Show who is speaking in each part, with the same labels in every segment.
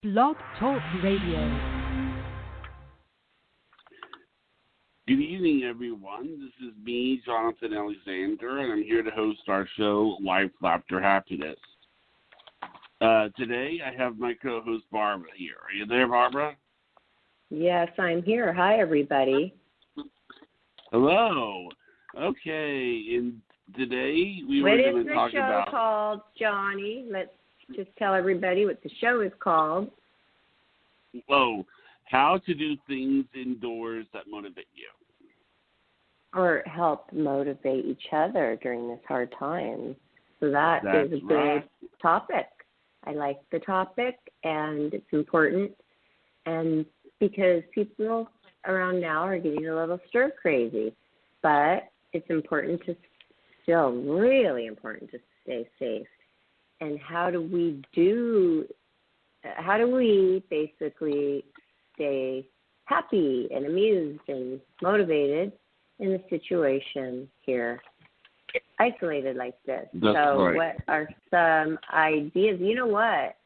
Speaker 1: Blog Talk Radio.
Speaker 2: Good evening, everyone. This is me, Jonathan Alexander, and I'm here to host our show, Life, Laughter, Happiness. Today, I have my co-host, Barbara, here. Are you there, Barbara?
Speaker 3: Yes, I'm here. Hi, everybody.
Speaker 2: Hello. Okay, and today we were going to talk about...
Speaker 3: What is the show called, Johnny? Let's just tell everybody what the show is called.
Speaker 2: Oh, how to do things indoors that motivate you.
Speaker 3: Or help motivate each other during this hard time. So that's is a good topic. I like the topic, and it's important. And because people around now are getting a little stir crazy, but it's important to still really important to stay safe. And how do we basically stay happy and amused and motivated in the situation here, isolated like this?
Speaker 2: That's
Speaker 3: so
Speaker 2: right.
Speaker 3: What are some ideas? You know what?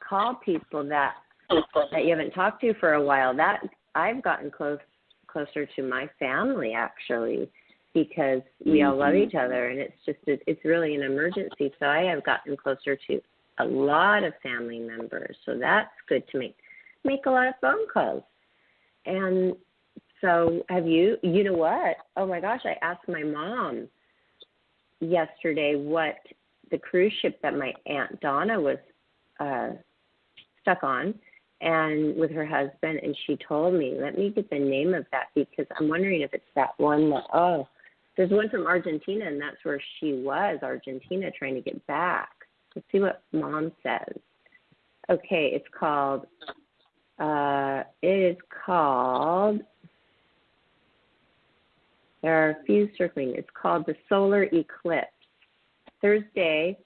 Speaker 3: Call people that you haven't talked to for a while. That I've gotten closer to my family, actually, because we all love each other, and it's really an emergency. So I have gotten closer to a lot of family members. So that's good to make a lot of phone calls. And so have you know what? Oh my gosh, I asked my mom yesterday what the cruise ship that my Aunt Donna was stuck on and with her husband, and she told me, let me get the name of that, because I'm wondering if it's that one that, there's one from Argentina, and that's where she was, Argentina, trying to get back. Let's see what Mom says. Okay, it's called, there are a few circling. It's called the Solar Eclipse. Thursday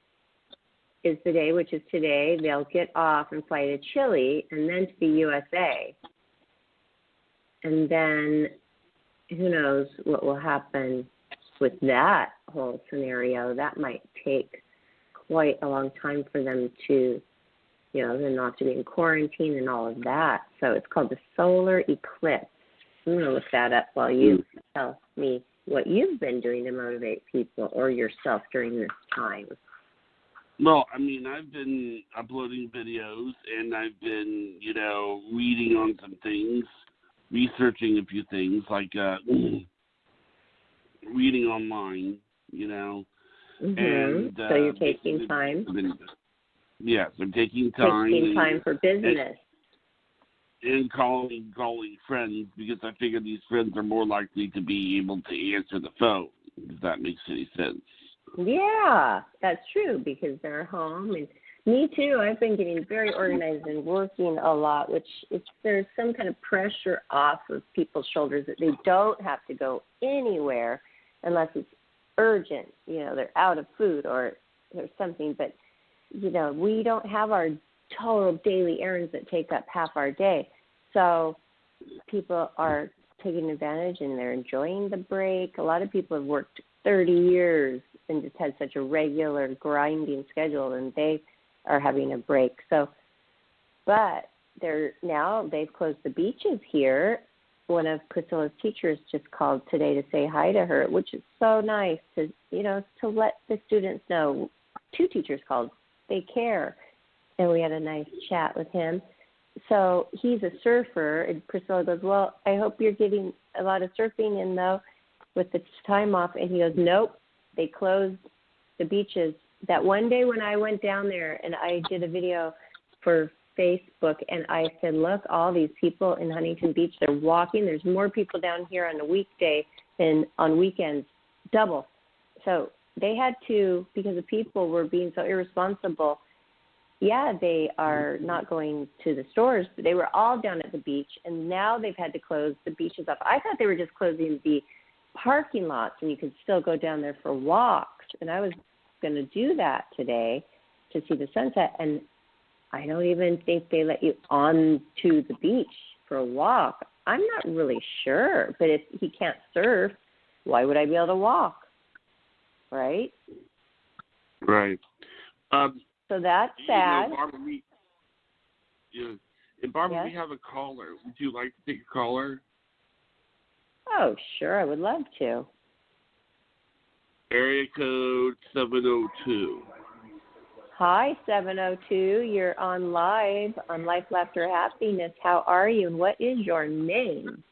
Speaker 3: is the day, which is today. They'll get off and fly to Chile and then to the USA. And then who knows what will happen with that whole scenario. That might take quite a long time for them to, then they'll have to be in quarantine and all of that. So it's called the Solar Eclipse. I'm going to look that up while you tell me what you've been doing to motivate people or yourself during this time.
Speaker 2: Well, I mean, I've been uploading videos, and I've been, reading on some things, researching a few things, like reading online,
Speaker 3: Mm-hmm.
Speaker 2: And,
Speaker 3: so you're taking time?
Speaker 2: Yes, I'm taking time.
Speaker 3: Taking time for business.
Speaker 2: And calling friends, because I figure these friends are more likely to be able to answer the phone, if that makes any sense.
Speaker 3: Yeah, that's true, because they're home. And me too. I've been getting very organized and working a lot, which there's some kind of pressure off of people's shoulders that they don't have to go anywhere unless it's urgent. They're out of food or there's something. But, we don't have our total daily errands that take up half our day. So people are taking advantage and they're enjoying the break. A lot of people have worked 30 years and just had such a regular grinding schedule, and they are having a break. So, but they've closed the beaches here. One of Priscilla's teachers just called today to say hi to her, which is so nice to let the students know. 2 teachers called. They care. And we had a nice chat with him. So he's a surfer, and Priscilla goes, well, I hope you're getting a lot of surfing in, though, with the time off. And he goes, nope, they closed the beaches. That one day when I went down there and I did a video for Facebook, and I said, look, all these people in Huntington Beach, they're walking. There's more people down here on a weekday than on weekends, double. So they had to, because the people were being so irresponsible. Yeah, they are not going to the stores, but they were all down at the beach, and now they've had to close the beaches off. I thought they were just closing the parking lots, and you could still go down there for walks. And I was going to do that today to see the sunset, and I don't even think they let you on to the beach for a walk. I'm not really sure, but if he can't surf, why would I be able to walk? Right?
Speaker 2: Right.
Speaker 3: So that's sad.
Speaker 2: Yeah. And Barbara,
Speaker 3: Yes?
Speaker 2: we have a caller. Would you like to take a caller?
Speaker 3: Oh, sure. I would love to.
Speaker 2: Area code 702.
Speaker 3: Hi, 702. You're on live on Life, Laughter, Happiness. How are you, and what is your name?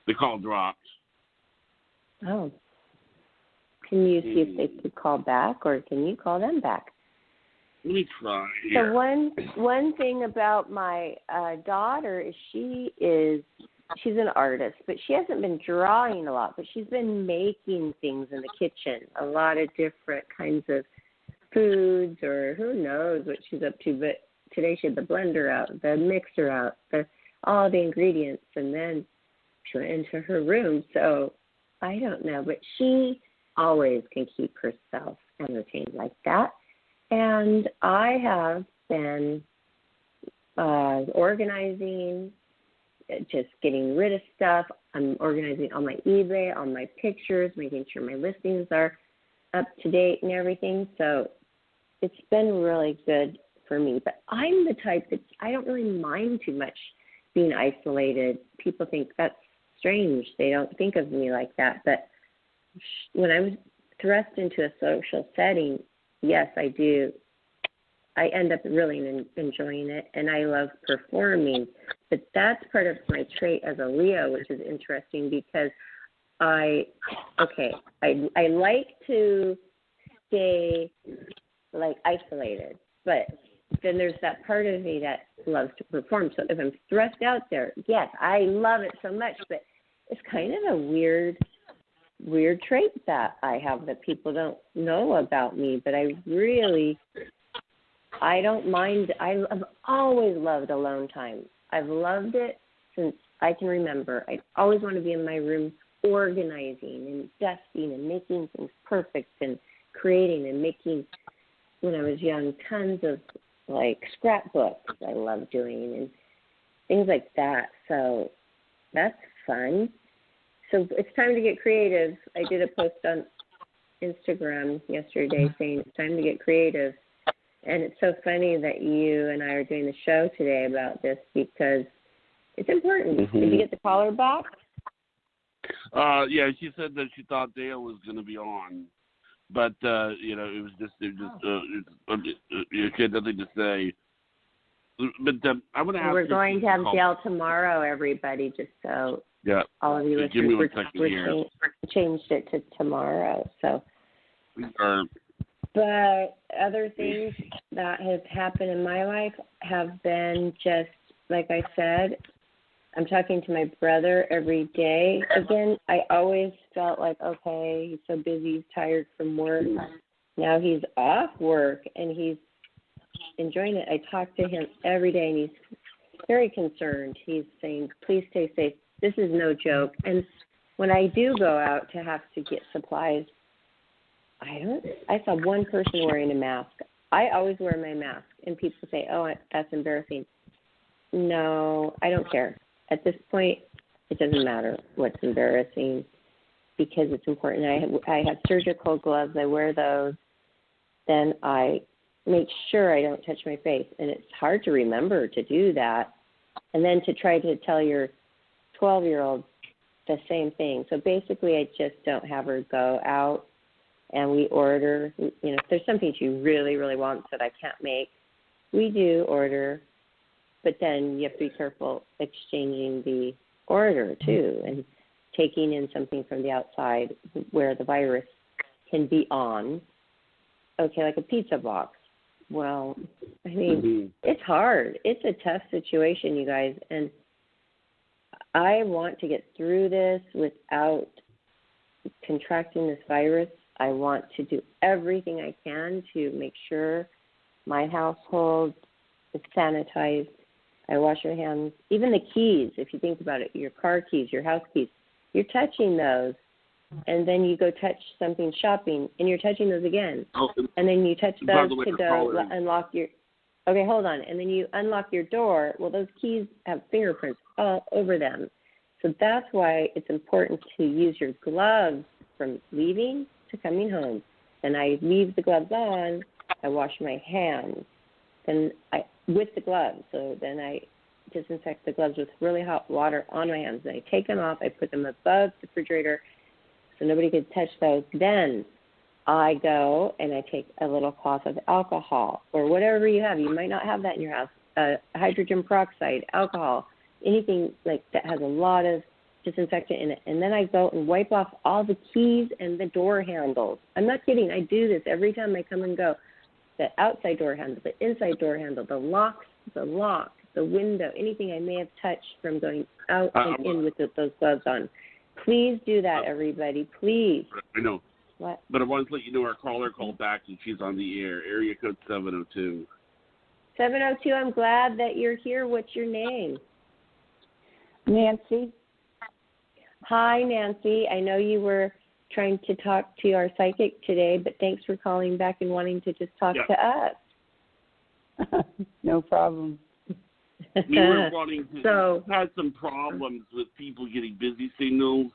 Speaker 2: The call dropped.
Speaker 3: Oh. Can you see if they could call back, or can you call them back?
Speaker 2: Let me try here.
Speaker 3: So one thing about my daughter is she's an artist, but she hasn't been drawing a lot, but she's been making things in the kitchen, a lot of different kinds of foods, or who knows what she's up to. But today she had the blender out, the mixer out, all the ingredients, and then she went into her room. So I don't know, but she always can keep herself entertained like that. And I have been organizing, just getting rid of stuff. I'm organizing all my eBay, all my pictures, making sure my listings are up to date and everything. So it's been really good for me. But I'm the type that I don't really mind too much being isolated. People think that's strange. They don't think of me like that. But when I was thrust into a social setting, yes, I do. I end up really enjoying it, and I love performing. But that's part of my trait as a Leo, which is interesting because I like to stay like isolated, but then there's that part of me that loves to perform. So if I'm thrust out there, yes, I love it so much, but it's kind of a weird trait that I have that people don't know about me, but I don't mind. I've always loved alone time. I've loved it since I can remember. I always want to be in my room organizing and dusting and making things perfect and creating and making, when I was young, tons of like scrapbooks I love doing and things like that. So that's fun. So it's time to get creative. I did a post on Instagram yesterday saying it's time to get creative. And it's so funny that you and I are doing the show today about this because it's important.
Speaker 2: Mm-hmm.
Speaker 3: Did you get the caller back?
Speaker 2: Yeah, she said that she thought Dale was going to be on, but she had nothing to say. But I want to ask.
Speaker 3: We're going to have Dale tomorrow, everybody, just so all of you listeners. We changed it to tomorrow, so. But other things that have happened in my life have been just, like I said, I'm talking to my brother every day. Again, I always felt like, okay, he's so busy, he's tired from work. Now he's off work and he's enjoying it. I talk to him every day and he's very concerned. He's saying, please stay safe. This is no joke. And when I do go out to have to get supplies, I saw one person wearing a mask. I always wear my mask, and people say, oh, that's embarrassing. No, I don't care. At this point, it doesn't matter what's embarrassing because it's important. I have surgical gloves. I wear those. Then I make sure I don't touch my face, and it's hard to remember to do that. And then to try to tell your 12-year-old the same thing. So basically, I just don't have her go out. And we order, if there's something she really, really wants that I can't make, we do order. But then you have to be careful exchanging the order, too, and taking in something from the outside where the virus can be on. Okay, like a pizza box. Well, I mean, It's hard. It's a tough situation, you guys. And I want to get through this without contracting this virus. I want to do everything I can to make sure my household is sanitized. I wash my hands. Even the keys, if you think about it, your car keys, your house keys, you're touching those. And then you go touch something shopping, and you're touching those again. Oh, and then you touch those to go unlock your – okay, hold on. And then you unlock your door. Well, those keys have fingerprints all over them. So that's why it's important to use your gloves from leaving to coming home. And I leave the gloves on, I wash my hands. then I with the gloves. So then I disinfect the gloves with really hot water on my hands. And I take them off. I put them above the refrigerator so nobody could touch those. Then I go and I take a little cloth of alcohol or whatever you have. You might not have that in your house. Hydrogen peroxide, alcohol, anything like that has a lot of disinfectant in it. And then I go and wipe off all the keys and the door handles. I'm not kidding. I do this every time I come and go. The outside door handle, the inside door handle, the locks, the lock, the window, anything I may have touched from going out and in with those gloves on. Please do that, everybody. Please.
Speaker 2: I know.
Speaker 3: What?
Speaker 2: But I wanted to let you know our caller called back and she's on the air. Area code 702.
Speaker 3: 702, I'm glad that you're here. What's your name?
Speaker 1: Nancy.
Speaker 3: Hi, Nancy. I know you were trying to talk to our psychic today, but thanks for calling back and wanting to just talk to us.
Speaker 1: No problem.
Speaker 2: We were wanting to had some problems with people getting busy signals.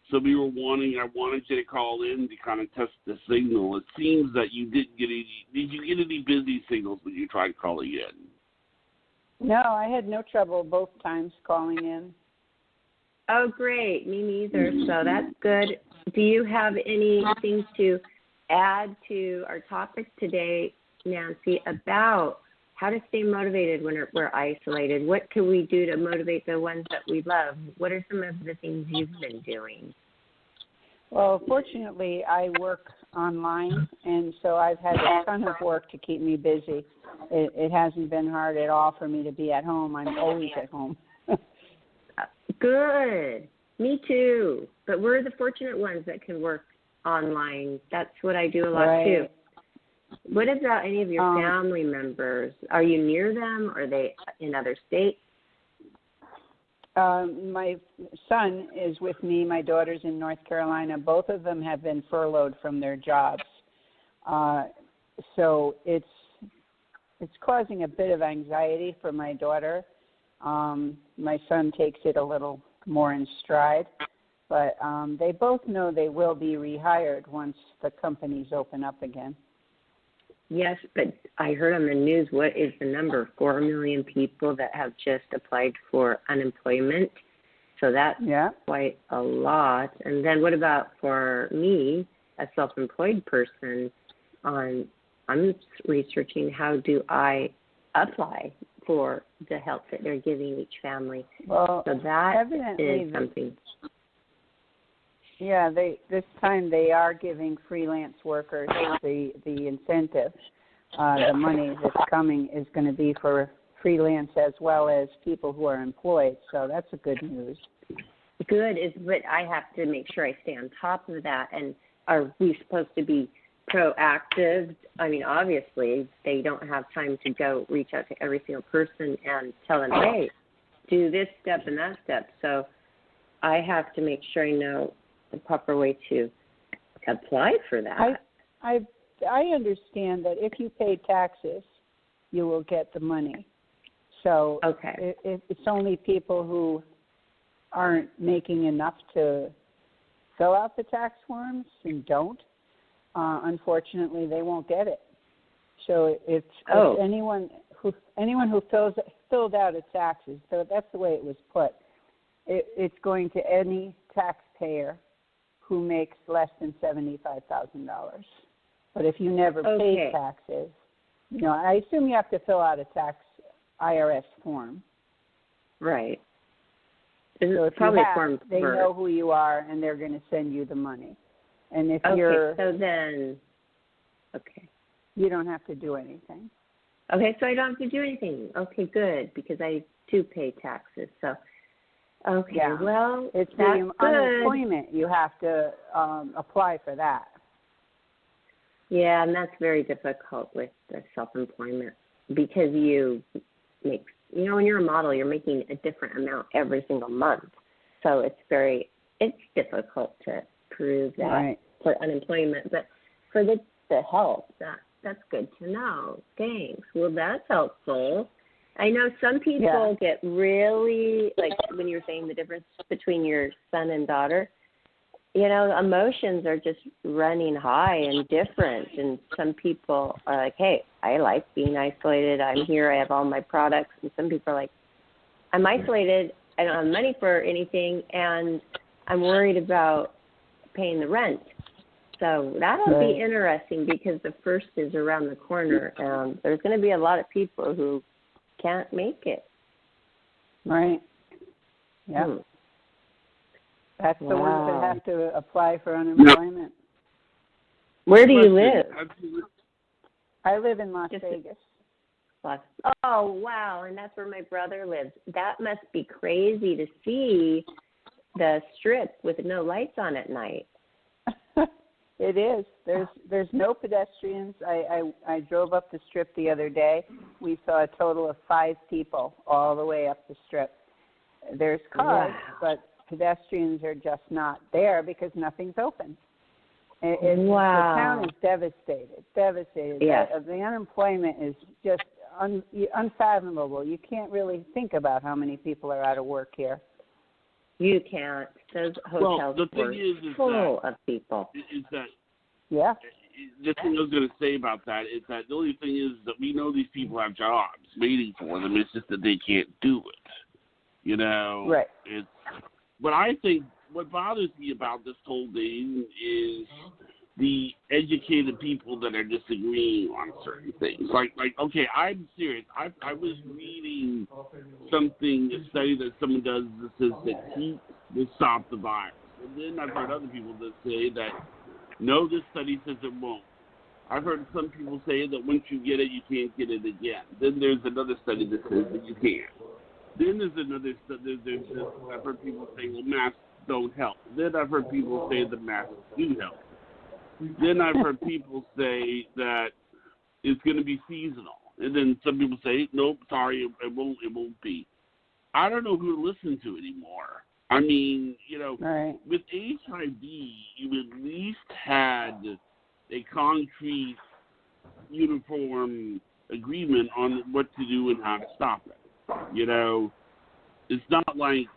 Speaker 2: So I wanted you to call in to kind of test the signal. It seems that you didn't get any. Did you get any busy signals when you tried calling in?
Speaker 1: No, I had no trouble both times calling in.
Speaker 3: Oh, great. Me neither. So that's good. Do you have anything to add to our topic today, Nancy, about how to stay motivated when we're isolated? What can we do to motivate the ones that we love? What are some of the things you've been doing?
Speaker 1: Well, fortunately, I work online, and so I've had a ton of work to keep me busy. It hasn't been hard at all for me to be at home. I'm always at home.
Speaker 3: Good. Me too. But we're the fortunate ones that can work online. That's what I do a lot too. What about any of your family members? Are you near them? Are they in other states?
Speaker 1: My son is with me. My daughter's in North Carolina. Both of them have been furloughed from their jobs. So it's causing a bit of anxiety for my daughter. My son takes it a little more in stride. But they both know they will be rehired once the companies open up again.
Speaker 3: Yes, but I heard on the news, what is the number? 4 million people that have just applied for unemployment. So that's quite a lot. And then what about for me, a self-employed person? I'm researching how do I apply for the help that they're giving each family.
Speaker 1: Well,
Speaker 3: so that
Speaker 1: evidently
Speaker 3: is something.
Speaker 1: Yeah, this time they are giving freelance workers the incentive. The money that's coming is going to be for freelance as well as people who are employed. So that's a good news.
Speaker 3: Good but I have to make sure I stay on top of that. And are we supposed to be proactive? I mean, obviously they don't have time to go reach out to every single person and tell them, hey, do this step and that step. So I have to make sure I know the proper way to apply for that.
Speaker 1: I understand that if you pay taxes, you will get the money. So it's only people who aren't making enough to fill out the tax forms and don't. Unfortunately, they won't get it. So if anyone who filled out its taxes, so that's the way it was put. It's going to any taxpayer who makes less than $75,000. But if you never pay taxes, I assume you have to fill out a tax IRS form.
Speaker 3: Right.
Speaker 1: So if
Speaker 3: probably
Speaker 1: you have,
Speaker 3: form
Speaker 1: they know who you are, and they're going to send you the money. And if you don't have to do anything.
Speaker 3: Okay, so I don't have to do anything. Okay, good, because I do pay taxes. So, well,
Speaker 1: it's the unemployment. You have to apply for that.
Speaker 3: Yeah, and that's very difficult with the self-employment because you make, when you're a model, you're making a different amount every single month. So it's difficult to prove that for unemployment. But for the help, that's good to know. Thanks. Well, that's helpful. I know some people get really, like when you were saying the difference between your son and daughter, emotions are just running high and different. And some people are like, hey, I like being isolated. I'm here. I have all my products. And some people are like, I'm isolated. I don't have money for anything. And I'm worried about paying the rent. So that'll be interesting because the first is around the corner. There's going to be a lot of people who can't make it.
Speaker 1: Right. Yeah. That's the ones that have to apply for unemployment.
Speaker 3: Where do you live?
Speaker 1: I live in Las Vegas.
Speaker 3: Oh, wow. And that's where my brother lives. That must be crazy to see the strip with no lights on at night.
Speaker 1: It is. There's no pedestrians. I drove up the strip the other day. We saw a total of 5 people all the way up the strip. There's cars, but pedestrians are just not there because nothing's open. The town is devastated.
Speaker 3: Yes.
Speaker 1: The unemployment is just unfathomable. You can't really think about how many people are out of work here.
Speaker 3: You can't. Those hotels were full of people.
Speaker 2: The thing I was going to say about that is that the only thing is that we know these people have jobs waiting for them. It's just that they can't do it.
Speaker 1: Right.
Speaker 2: But I think what bothers me about this whole thing is the educated people that are disagreeing on certain things. Like, okay, I'm serious. I was reading a study that someone does that says that heat will stop the virus. And then I've heard other people that say that, no, this study says it won't. I've heard some people say that once you get it, you can't get it again. Then there's another study that says that you can. Then there's another study. I've heard people say, well, masks don't help. Then I've heard people say the masks do help. Then I've heard people say that it's going to be seasonal. And then some people say, nope, sorry, it won't be. I don't know who to listen to anymore. I mean, with HIV, you at least had a concrete, uniform agreement on what to do and how to stop it. It's not like,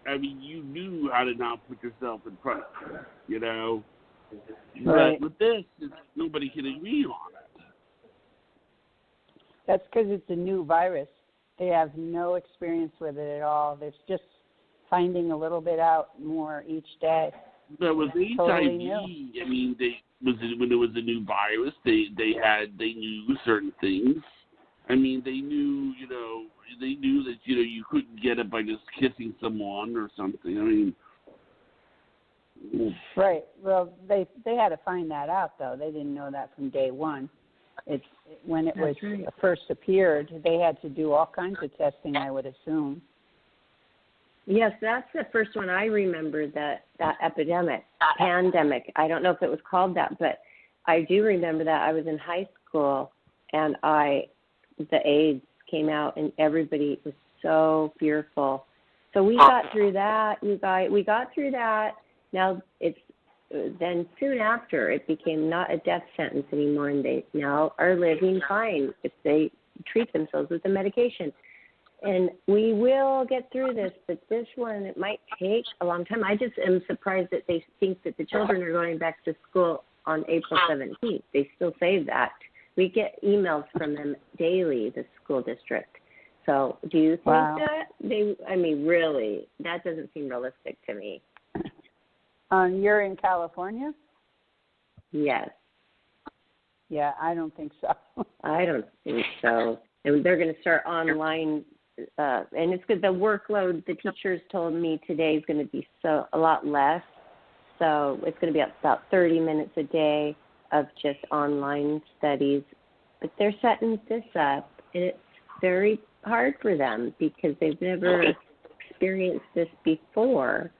Speaker 2: you knew how to not put yourself in front of it, But with this, nobody can agree on it.
Speaker 1: That's because it's a new virus. They have no experience with it at all. They're just finding a little bit out more each day.
Speaker 2: But with HIV,
Speaker 1: totally new.
Speaker 2: When there was a new virus, they knew certain things. They knew, that, you couldn't get it by just kissing someone or something.
Speaker 1: Right. Well, they had to find that out, though. They didn't know that from day one. When it was first appeared, they had to do all kinds of testing, I would assume.
Speaker 3: Yes, that's the first one I remember, that pandemic. I don't know if it was called that, but I do remember that. I was in high school, and the AIDS came out, and everybody was so fearful. So we got through that, you guys. We got through that. Now then soon after it became not a death sentence anymore, and they now are living fine if they treat themselves with the medication. And we will get through this, but this one, it might take a long time. I just am surprised that they think that the children are going back to school on April 17th. They still say that. We get emails from them daily, the school district. So do you think that really, that doesn't seem realistic to me.
Speaker 1: You're in California?
Speaker 3: Yes.
Speaker 1: Yeah, I don't think so.
Speaker 3: I don't think so. And they're going to start online, and it's good. The workload, the teachers told me today, is going to be a lot less. So it's going to be about 30 minutes a day of just online studies. But they're setting this up, and it's very hard for them because they've never experienced this before.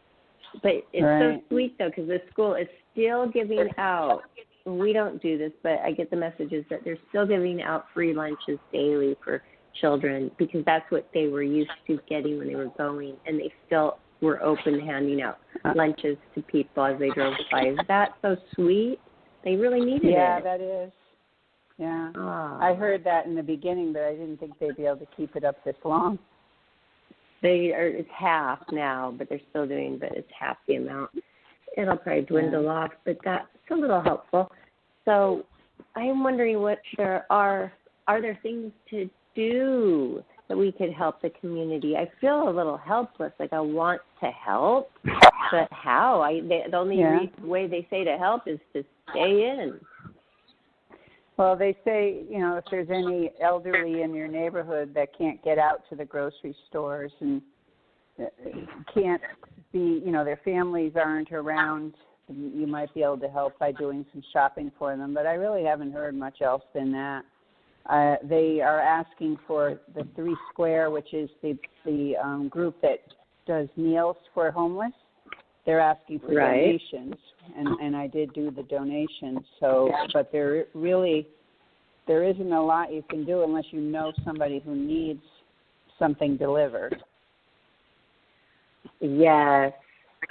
Speaker 3: But it's so sweet, though, because the school is still giving out. We don't do this, but I get the messages that they're still giving out free lunches daily for children because that's what they were used to getting when they were going, and they still were open handing out lunches to people as they drove by. Is that so sweet? They really needed it.
Speaker 1: Yeah, that is. Yeah. I heard that in the beginning, but I didn't think they'd be able to keep it up this long.
Speaker 3: It's half now, but they're still doing, but it's half the amount. it'll probably dwindle off, but that's a little helpful. So I'm wondering what are there things to do that we could help the community? I feel a little helpless, like I want to help, but how? The only way they say to help is to stay in.
Speaker 1: Well, they say, if there's any elderly in your neighborhood that can't get out to the grocery stores and can't be, their families aren't around, you might be able to help by doing some shopping for them. But I really haven't heard much else than that. They are asking for the 3 Square, which is the group that does meals for homeless. They're asking for donations, and I did do the donations. So, but there isn't a lot you can do unless you know somebody who needs something delivered. Yes.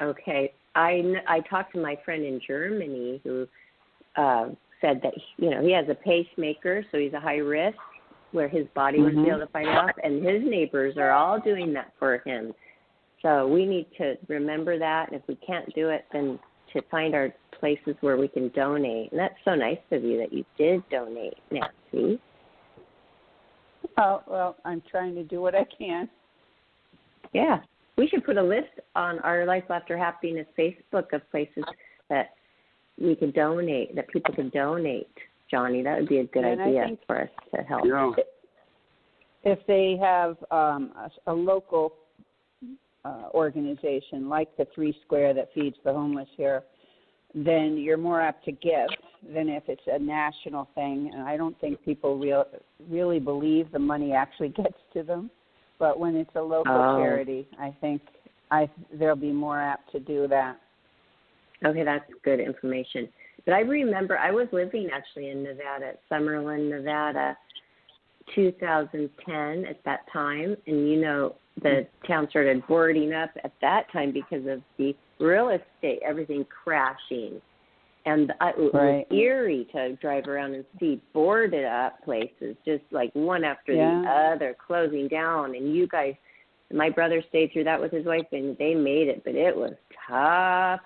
Speaker 3: Okay. I talked to my friend in Germany who said that he has a pacemaker, so he's a high risk where his body would be able to fight it off, and his neighbors are all doing that for him. So we need to remember that, and if we can't do it, then to find our places where we can donate. And that's so nice of you that you did donate, Nancy.
Speaker 1: Oh, well, I'm trying to do what I can.
Speaker 3: Yeah. We should put a list on our Life, Laughter, Happiness Facebook of places that we could donate, that people can donate. Johnny, that would be a good idea for us to help.
Speaker 2: Yeah.
Speaker 1: If they have a local organization like the 3 Square that feeds the homeless here, then you're more apt to give than if it's a national thing. And I don't think people really believe the money actually gets to them. But when it's a local charity, I think they'll be more apt to do that.
Speaker 3: Okay, that's good information. But I remember I was living actually in Nevada, Summerlin, Nevada, 2010 at that time. And, the town started boarding up at that time because of the real estate, everything crashing. And it was eerie to drive around and see boarded up places, just like one after the other, closing down. And you guys, my brother stayed through that with his wife, and they made it, but it was tough.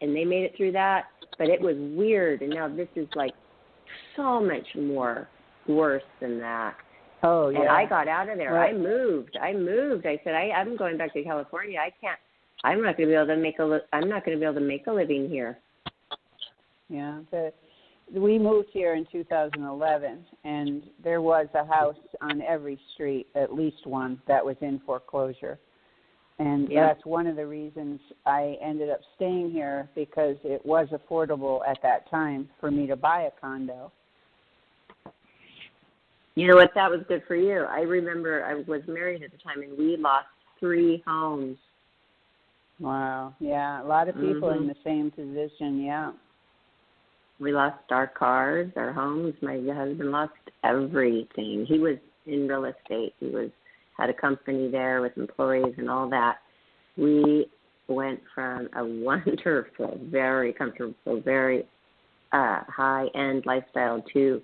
Speaker 3: And they made it through that, but it was weird. And now this is like so much more worse than that.
Speaker 1: Oh, yeah.
Speaker 3: And I got out of there.
Speaker 1: Right.
Speaker 3: I moved. I said, I'm going back to California. I'm not going to be able to make a living here.
Speaker 1: Yeah, we moved here in 2011, and there was a house on every street, at least one, that was in foreclosure. And that's one of the reasons I ended up staying here, because it was affordable at that time for me to buy a condo.
Speaker 3: You know what? That was good for you. I remember I was married at the time, and we lost 3 homes.
Speaker 1: Wow. Yeah, a lot of people in the same position, yeah.
Speaker 3: We lost our cars, our homes. My husband lost everything. He was in real estate. He had a company there with employees and all that. We went from a wonderful, very comfortable, very high-end lifestyle to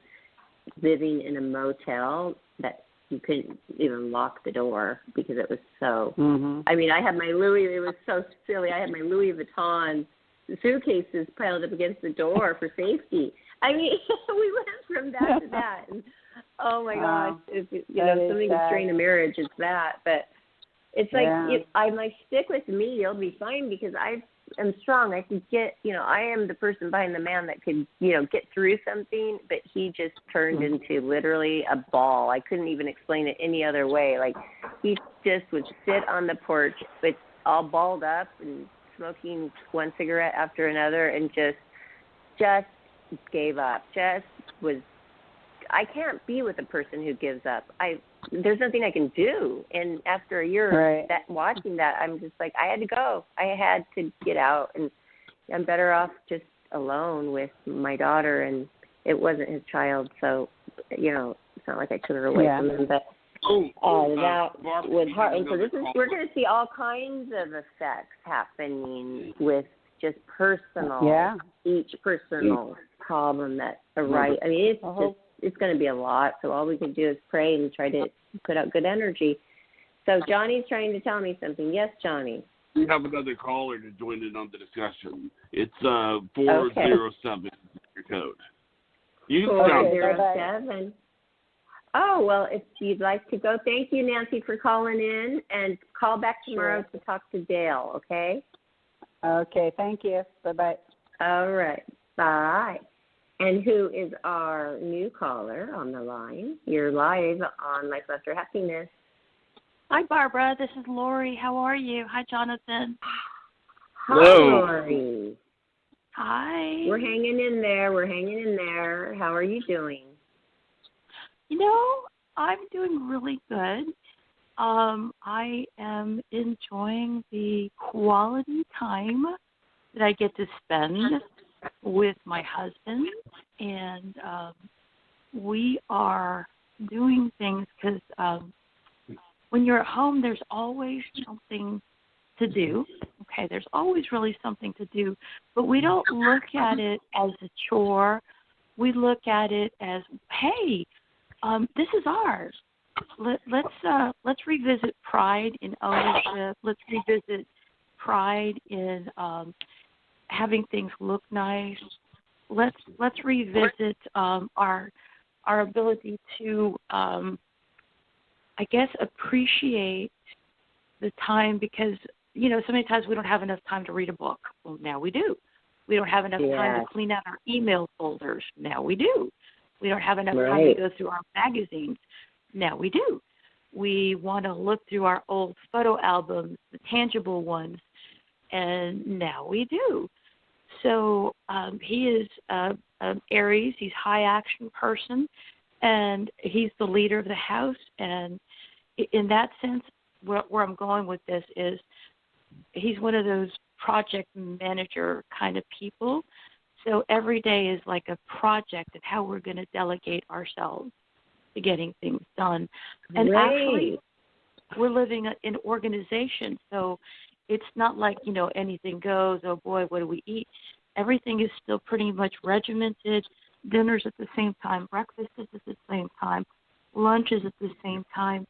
Speaker 3: living in a motel that you couldn't even lock the door because it was so. I mean, I had my Louis. It was so silly. I had my Louis Vuitton suitcases piled up against the door for safety. I mean, we went from that to that. And, oh my gosh! If something can strain a marriage, it's that. But it's like I might stick with me. You'll be fine because I am strong. I can get. I am the person behind the man that could get through something. But he just turned into literally a ball. I couldn't even explain it any other way. Like he just would sit on the porch, but all balled up and smoking one cigarette after another, and just gave up. Just was. I can't be with a person who gives up. There's nothing I can do. And after a year watching that, I'm just like, I had to go. I had to get out, and I'm better off just alone with my daughter. And it wasn't his child, so it's not like I took her away from him. But that was hard. And so we're going to see all kinds of effects happening with just each personal problem that arises. I mean, it's going to be a lot, so all we can do is pray and try to put out good energy. So Johnny's trying to tell me something. Yes, Johnny.
Speaker 2: we have another caller to join in on the discussion. It's 407 your code. You sound
Speaker 3: 407. Oh, well, if you'd like to go, thank you, Nancy, for calling in, and call back tomorrow to talk to Dale, okay?
Speaker 1: Okay, thank you. Bye-bye.
Speaker 3: All right, bye. And who is our new caller on the line? You're live on Life After Happiness.
Speaker 4: Hi, Barbara. This is Lori. How are you? Hi, Jonathan.
Speaker 3: Hi, Lori.
Speaker 4: Hi.
Speaker 3: We're hanging in there. How are you doing?
Speaker 4: You know, I'm doing really good. I am enjoying the quality time that I get to spend with my husband, and we are doing things because when you're at home, there's always something to do. Okay, there's always really something to do, but we don't look at it as a chore. We look at it as, hey, this is ours. Let's revisit pride in ownership. Let's revisit pride in having things look nice. Let's revisit our ability to I guess appreciate the time, because so many times we don't have enough time to read a book. Well, now we do. We don't have enough time to clean out our email folders. Now we do. We don't have enough time to go through our magazines. Now we do. We want to look through our old photo albums, the tangible ones, and now we do. So he is Aries. He's a high action person, and he's the leader of the house. And in that sense, where I'm going with this is he's one of those project manager kind of people. So every day is like a project of how we're going to delegate ourselves to getting things done. And actually, we're living in organization, so it's not like, anything goes, oh boy, what do we eat? Everything is still pretty much regimented. Dinner's at the same time, breakfast is at the same time, lunch is at the same time,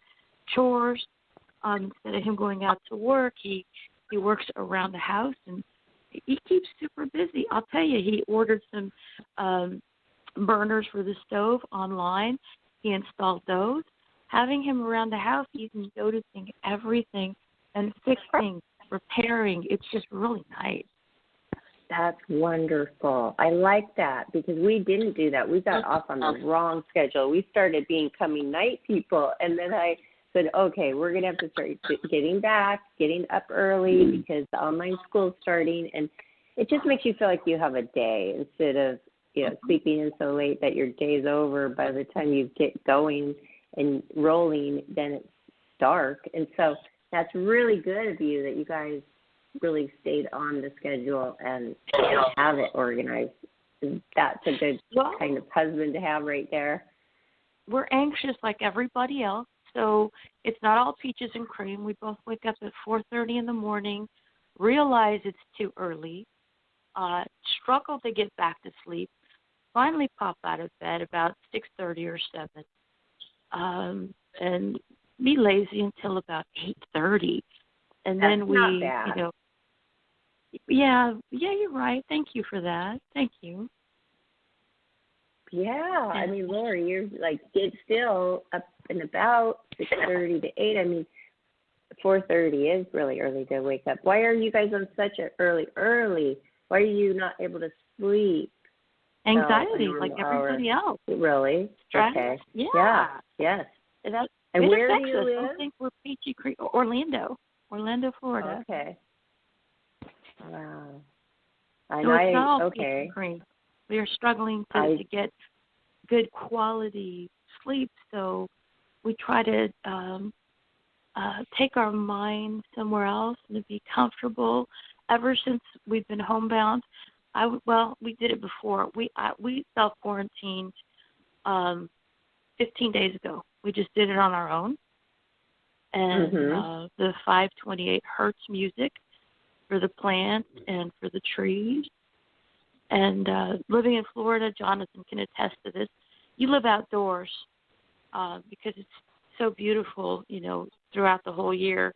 Speaker 4: chores. Instead of him going out to work, he works around the house, and he keeps super busy. I'll tell you, he ordered some burners for the stove online. He installed those. Having him around the house, he's noticing everything and fixing, repairing. It's just really nice.
Speaker 3: That's wonderful. I like that, because we didn't do that. We got off on the wrong schedule. We started becoming night people, and then I said, okay, we're going to have to start getting up early because the online school's starting, and it just makes you feel like you have a day instead of, sleeping in so late that your day's over. By the time you get going and rolling, then it's dark. And so that's really good of you that you guys really stayed on the schedule and have it organized. That's a good kind of husband to have right there.
Speaker 4: We're anxious like everybody else, so it's not all peaches and cream. We both wake up at 4:30 in the morning, realize it's too early, struggle to get back to sleep, finally pop out of bed about 6:30 or 7, and be lazy until about 8:30. And
Speaker 3: That's
Speaker 4: then we,
Speaker 3: not bad.
Speaker 4: Yeah, you're right. Thank you for that. Thank you.
Speaker 3: Yeah, I mean, Lori, you're like, it's still up and about 6:30 to 8. I mean, 4:30 is really early to wake up. Why are you guys on such an early? Why are you not able to sleep?
Speaker 4: Anxiety, like everybody else.
Speaker 3: Really?
Speaker 4: Stress?
Speaker 3: Okay.
Speaker 4: Yeah.
Speaker 3: Yes.
Speaker 4: And
Speaker 3: where do you live?
Speaker 4: I think we're Peachy Creek, Orlando, Florida.
Speaker 3: Okay. Wow.
Speaker 4: So it's not all Peachy Creek. We are struggling to get good quality sleep, so we try to take our mind somewhere else and to be comfortable. Ever since we've been homebound, we did it before. We self-quarantined 15 days ago. We just did it on our own. And the 528 hertz music for the plants and for the trees. And living in Florida, Jonathan can attest to this. You live outdoors because it's so beautiful, throughout the whole year.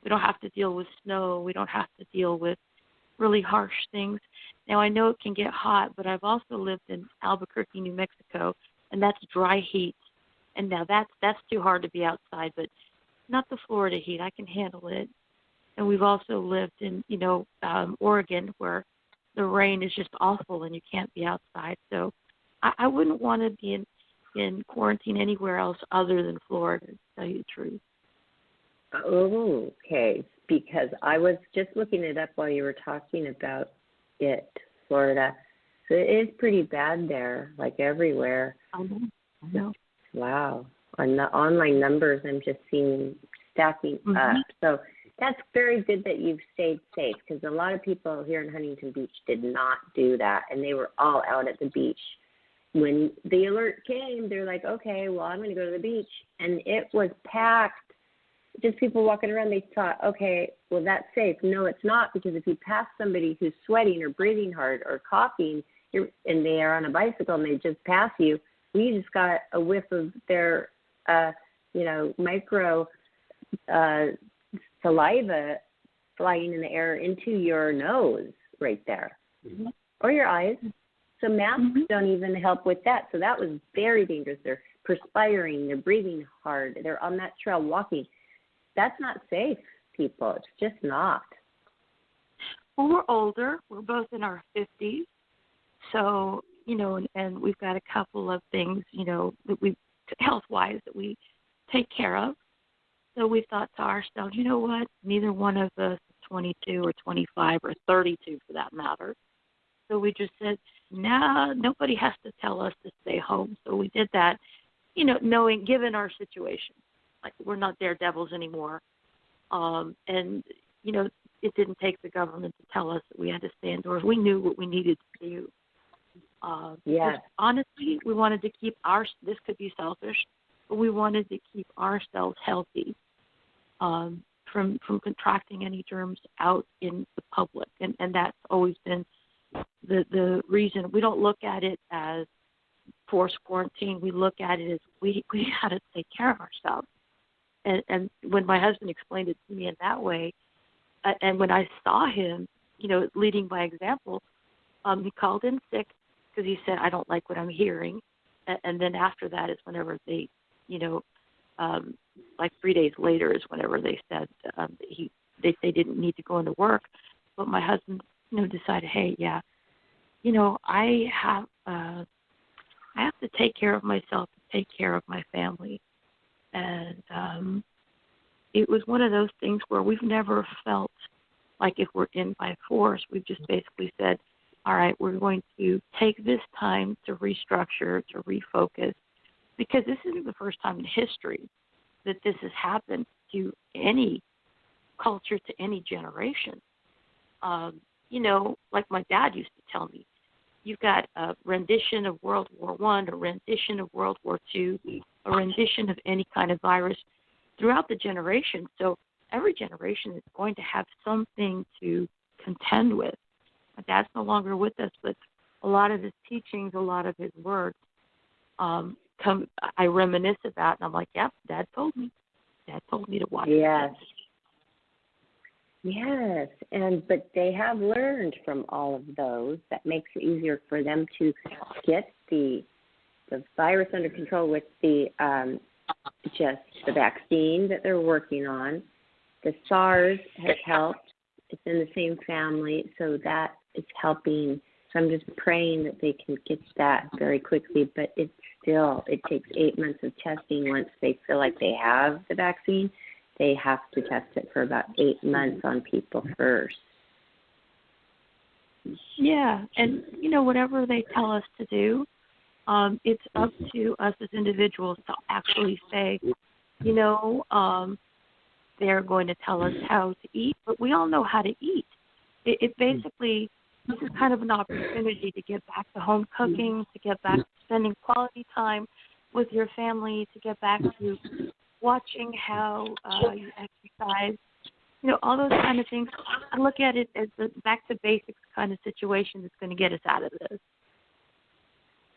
Speaker 4: We don't have to deal with snow. We don't have to deal with really harsh things. Now, I know it can get hot, but I've also lived in Albuquerque, New Mexico, and that's dry heat. And now that's too hard to be outside, but not the Florida heat. I can handle it. And we've also lived in, Oregon, where the rain is just awful and you can't be outside. So I wouldn't want to be in quarantine anywhere else other than Florida, to tell you the truth.
Speaker 3: Oh, okay. Because I was just looking it up while you were talking about it, Florida. So it is pretty bad there, like everywhere.
Speaker 4: I know.
Speaker 3: Wow. On the online numbers, I'm just seeing stacking up. So that's very good that you've stayed safe, because a lot of people here in Huntington Beach did not do that, and they were all out at the beach. When the alert came, they're like, okay, well, I'm going to go to the beach. And it was packed. Just people walking around, they thought, okay, well, that's safe. No, it's not, because if you pass somebody who's sweating or breathing hard or coughing, and they are on a bicycle and they just pass you, you just got a whiff of their, micro saliva flying in the air into your nose right there, or your eyes. So masks don't even help with that. So that was very dangerous. They're perspiring, they're breathing hard, they're on that trail walking. That's not safe, people. It's just not.
Speaker 4: Well, we're older. We're both in our 50s. So, and we've got a couple of things, that we, health-wise, that we take care of. So we thought to ourselves, you know what? Neither one of us is 22 or 25 or 32 for that matter. So we just said, nah, nobody has to tell us to stay home. So we did that, given our situation. Like, we're not daredevils anymore. And, it didn't take the government to tell us that we had to stay indoors. We knew what we needed to do.
Speaker 3: Yes.
Speaker 4: Honestly, we wanted to keep this could be selfish, but we wanted to keep ourselves healthy from contracting any germs out in the public. And that's always been the reason. We don't look at it as forced quarantine. We look at it as we had to take care of ourselves. And when my husband explained it to me in that way, and when I saw him, leading by example, he called in sick because he said, I don't like what I'm hearing. And then after that is whenever they, like 3 days later is whenever they said they didn't need to go into work. But my husband, decided, hey, yeah, I have to take care of myself, take care of my family. And it was one of those things where we've never felt like if we're in by force. We've just basically said, all right, we're going to take this time to restructure, to refocus, because this isn't the first time in history that this has happened to any culture, to any generation. Like my dad used to tell me, you've got a rendition of World War I, a rendition of World War II, a rendition of any kind of virus throughout the generation. So every generation is going to have something to contend with. My dad's no longer with us, but a lot of his teachings, a lot of his words, I reminisce about, and I'm like, yep, Dad told me. Dad told me to watch.
Speaker 3: Yes. Yes, but they have learned from all of those. That makes it easier for them to get the virus under control with the just the vaccine that they're working on. The SARS has helped. It's in the same family, so that is helping. So I'm just praying that they can get that very quickly, but it takes 8 months of testing once they feel like they have the vaccine. They have to test it for about 8 months on people first.
Speaker 4: Yeah, and, whatever they tell us to do, it's up to us as individuals to actually say, they're going to tell us how to eat, but we all know how to eat. It basically, this is kind of an opportunity to get back to home cooking, to get back to spending quality time with your family, to get back to watching how you exercise, all those kind of things. I look at it as the back to basics kind of situation that's going to get us out of this.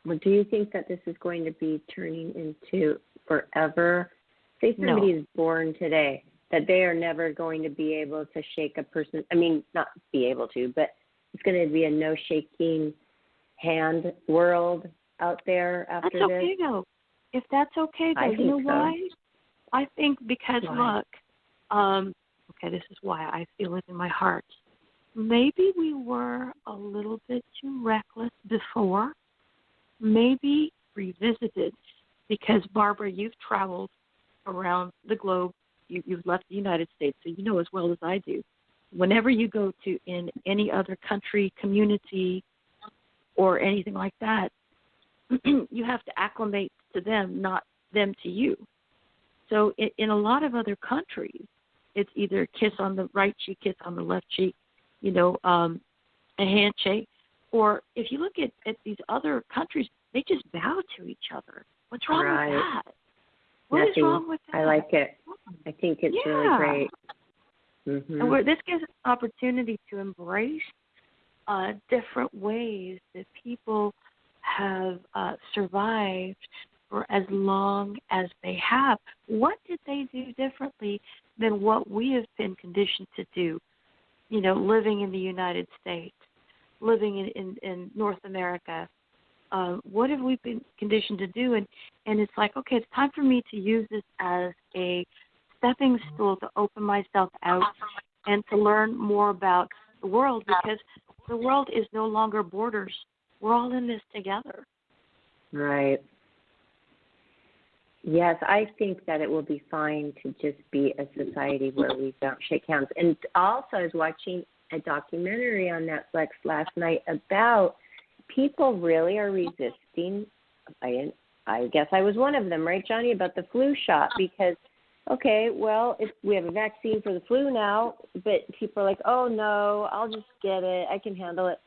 Speaker 3: Well, do you think that this is going to be turning into forever? Say somebody is born today that they are never going to be able to shake a person. I mean, not be able to, but it's going to be a no shaking hand world out there after
Speaker 4: that's okay,
Speaker 3: this.
Speaker 4: though. If that's okay, though, you know why? I think because, look, okay, this is why I feel it in my heart. Maybe we were a little bit too reckless before. Maybe revisited, because, Barbara, you've traveled around the globe. You've left the United States, so you know as well as I do. Whenever you go to in any other country, community, or anything like that, you have to acclimate to them, not them to you. So in a lot of other countries, it's either kiss on the right cheek, kiss on the left cheek, a handshake. Or if you look at these other countries, they just bow to each other. What's wrong with that? What is wrong with that?
Speaker 3: I like it. I think it's really great. Mm-hmm.
Speaker 4: And this gives us an opportunity to embrace different ways that people have survived for as long as they have. What did they do differently than what we have been conditioned to do? Living in the United States, living in North America. What have we been conditioned to do? And it's like, okay, it's time for me to use this as a stepping stool to open myself out and to learn more about the world, because the world is no longer borders. We're all in this together.
Speaker 3: Right. Yes, I think that it will be fine to just be a society where we don't shake hands. And also, I was watching a documentary on Netflix last night about people really are resisting. I guess I was one of them, right, Johnny, about the flu shot, because, okay, well, if we have a vaccine for the flu now, but people are like, oh, no, I'll just get it. I can handle it.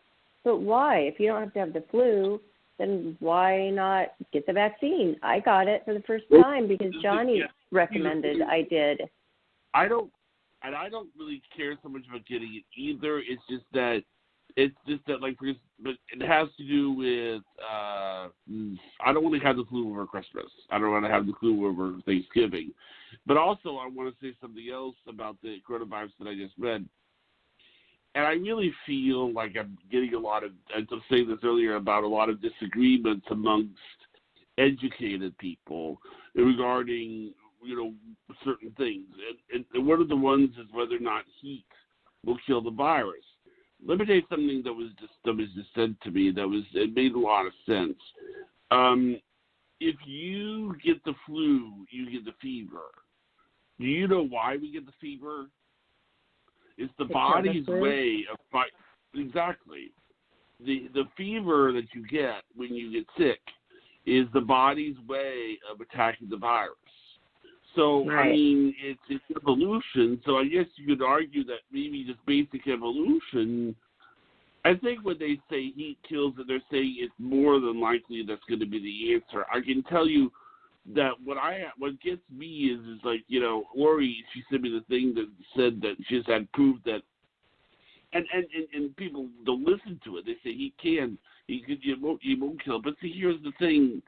Speaker 3: But why? If you don't have to have the flu, then why not get the vaccine? I got it for the first time because Johnny recommended I did.
Speaker 2: I don't really care so much about getting it either. It's just that like, but it has to do with I don't want to have the flu over Christmas. I don't want to have the flu over Thanksgiving. But also I want to say something else about the coronavirus that I just read. And I really feel like I'm getting a lot of, I was saying this earlier, about a lot of disagreements amongst educated people regarding, certain things. And one of the ones is whether or not heat will kill the virus. Let me tell you something that was just said to me it made a lot of sense. If you get the flu, you get the fever. Do you know why we get the fever? It's the body's way of fight. Exactly. The fever that you get when you get sick is the body's way of attacking the virus. So, right. I mean, it's evolution. So I guess you could argue that maybe just basic evolution. I think when they say heat kills it, they're saying it's more than likely that's going to be the answer. I can tell you that what gets me is like, Lori, she sent me the thing that said that she just had proof that, and people don't listen to it. They say you won't kill. But see, here's the thing.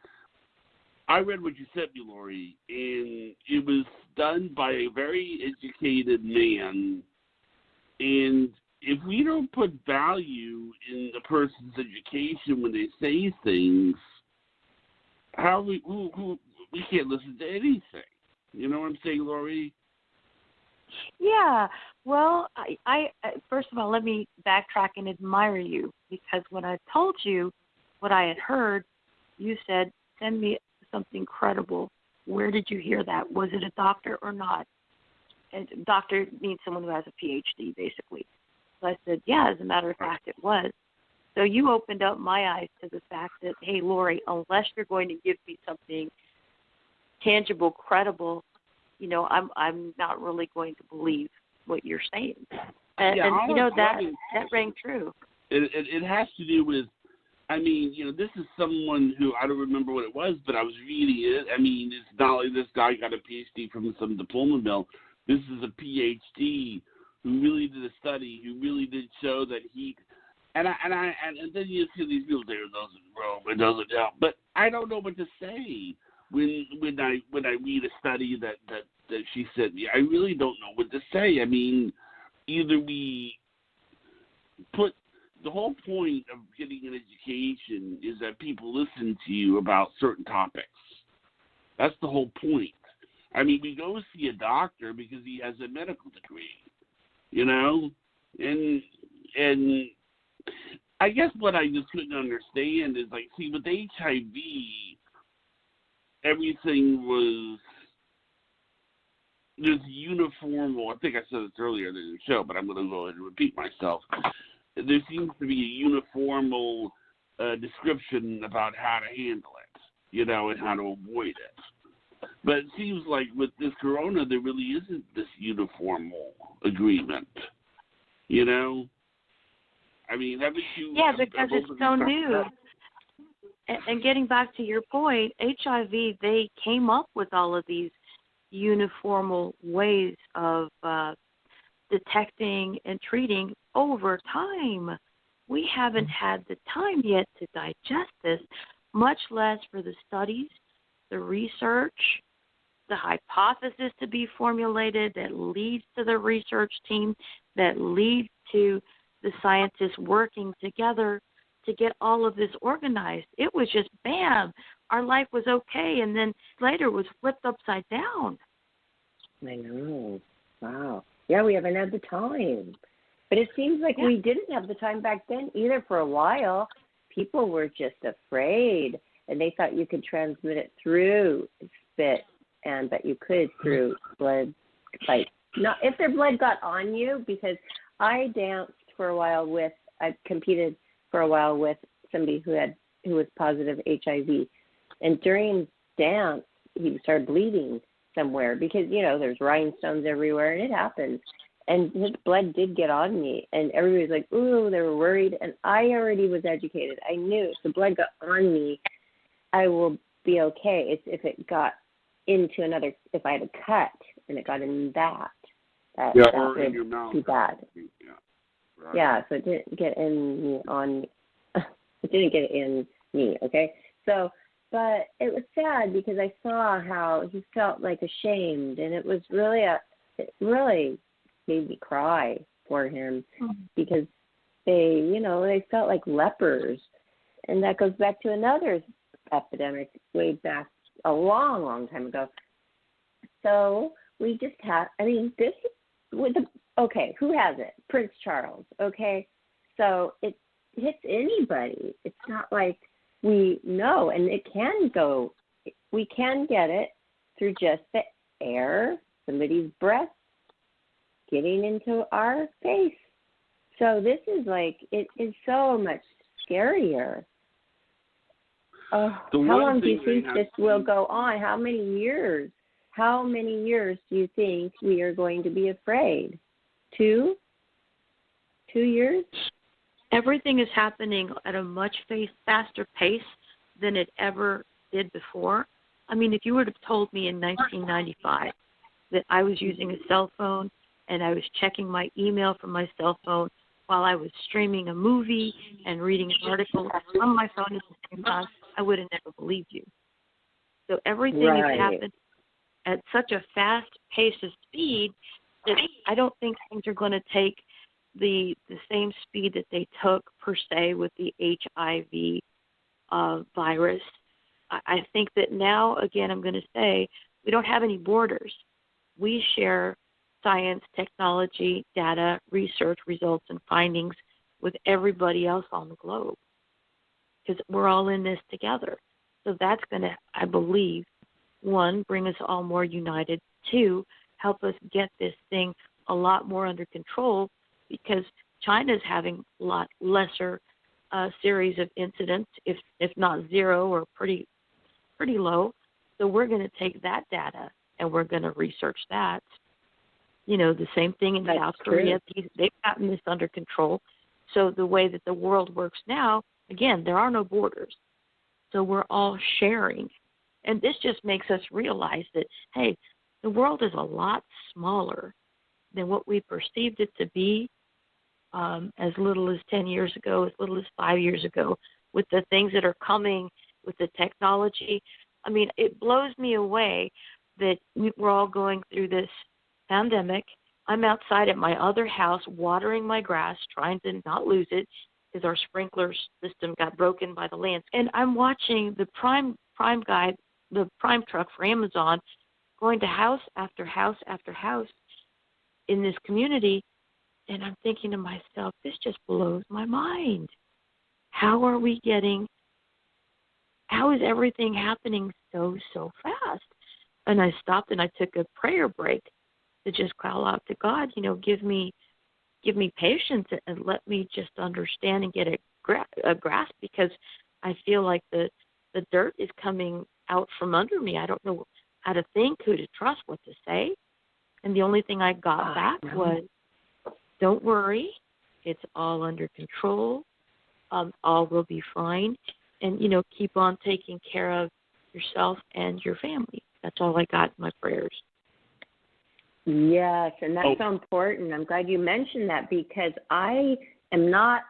Speaker 2: I read what you sent me, Lori, and it was done by a very educated man. And if we don't put value in the person's education when they say things, we can't listen to anything. You know what I'm saying, Lori?
Speaker 4: Yeah. Well, I first of all, let me backtrack and admire you, because when I told you what I had heard, you said, send me something credible. Where did you hear that? Was it a doctor or not? And doctor means someone who has a PhD, basically. So I said, yeah, as a matter of fact, it was. So you opened up my eyes to the fact that, hey, Lori, unless you're going to give me something tangible, credible, I'm not really going to believe what you're saying. And that rang true.
Speaker 2: It has to do with, this is someone who, I don't remember what it was, but I was reading it. It's not like this guy got a PhD from some diploma mill. This is a PhD who really did a study, who really did show that heat. And then you see these people say it doesn't help. But I don't know what to say. when I read a study that she sent me, I really don't know what to say. I mean, either we put the whole point of getting an education is that people listen to you about certain topics. That's the whole point. I mean, we go see a doctor because he has a medical degree, you know, and I guess what I just couldn't understand is, like, see, with HIV, everything was this uniform. Well, I think I said this earlier in the show, but I'm going to go ahead and repeat myself. There seems to be a uniform description about how to handle it, you know, and how to avoid it. But it seems like with this corona, there really isn't this uniform agreement, you know? I mean, haven't you...
Speaker 4: Yeah, because it's so new. And getting back to your point, HIV, they came up with all of these uniform ways of detecting and treating over time. We haven't had the time yet to digest this, much less for the studies, the research, the hypothesis to be formulated that leads to the research team, that leads to the scientists working together to get all of this organized. It was just, bam, our life was okay, and then later it was flipped upside down.
Speaker 3: I know. Wow. Yeah, we haven't had the time. But it seems like we didn't have the time back then either. For a while, people were just afraid, and they thought you could transmit it through spit, but you could through blood. Like, not if their blood got on you, because I danced for a while I competed for a while with somebody who was positive HIV, and during dance he started bleeding somewhere because, you know, there's rhinestones everywhere, and it happens. And his blood did get on me, and everybody was like, ooh, they were worried. And I already was educated. I knew if the blood got on me, I will be okay. It's if it got into another, if I had a cut and it got in that
Speaker 2: or in your mouth.
Speaker 3: Be bad.
Speaker 2: Yeah. Right.
Speaker 3: Yeah, so it didn't get in me it didn't get in me, okay? So, but it was sad because I saw how he felt like ashamed, and it was really it really made me cry for him because they felt like lepers. And that goes back to another epidemic way back a long, long time ago. So we just have, this with who has it? Prince Charles, okay? So it hits anybody. It's not like we know, and we can get it through just the air, somebody's breath getting into our face. So this is it is so much scarier. How long do you think this will go on? How many years? How many years do you think we are going to be afraid? 2 years?
Speaker 4: Everything is happening at a much faster pace than it ever did before. I mean, if you would have told me in 1995 that I was using a cell phone and I was checking my email from my cell phone while I was streaming a movie and reading an article on my phone at the same time, I would have never believed you. So everything is happening at such a fast pace of speed that I don't think things are going to take the same speed that they took, per se, with the HIV virus. I think that now, again, I'm going to say, we don't have any borders. We share science, technology, data, research results, and findings with everybody else on the globe because we're all in this together. So that's going to, I believe, 1, bring us all more united. 2, help us get this thing a lot more under control because China's having a lot lesser series of incidents, if not zero or pretty low. So we're going to take that data and we're going to research that. You know, the same thing in South Korea. They've gotten this under control. So the way that the world works now, again, there are no borders. So we're all sharing. And this just makes us realize that, hey, the world is a lot smaller than what we perceived it to be as little as 10 years ago, as little as 5 years ago, with the things that are coming, with the technology. I mean, it blows me away that we're all going through this pandemic. I'm outside at my other house watering my grass, trying to not lose it because our sprinkler system got broken by the landscape. And I'm watching the Prime guy, the Prime truck for Amazon, going to house after house after house in this community, and I'm thinking to myself, this just blows my mind. How is everything happening so fast? And I stopped and I took a prayer break to just call out to God, give me patience and let me just understand and get a grasp, because I feel like the dirt is coming out from under me. I don't know how to think, who to trust, what to say. And the only thing I got back was, don't worry, it's all under control. All will be fine. And, keep on taking care of yourself and your family. That's all I got in my prayers.
Speaker 3: Yes, and that's so important. I'm glad you mentioned that, because I am not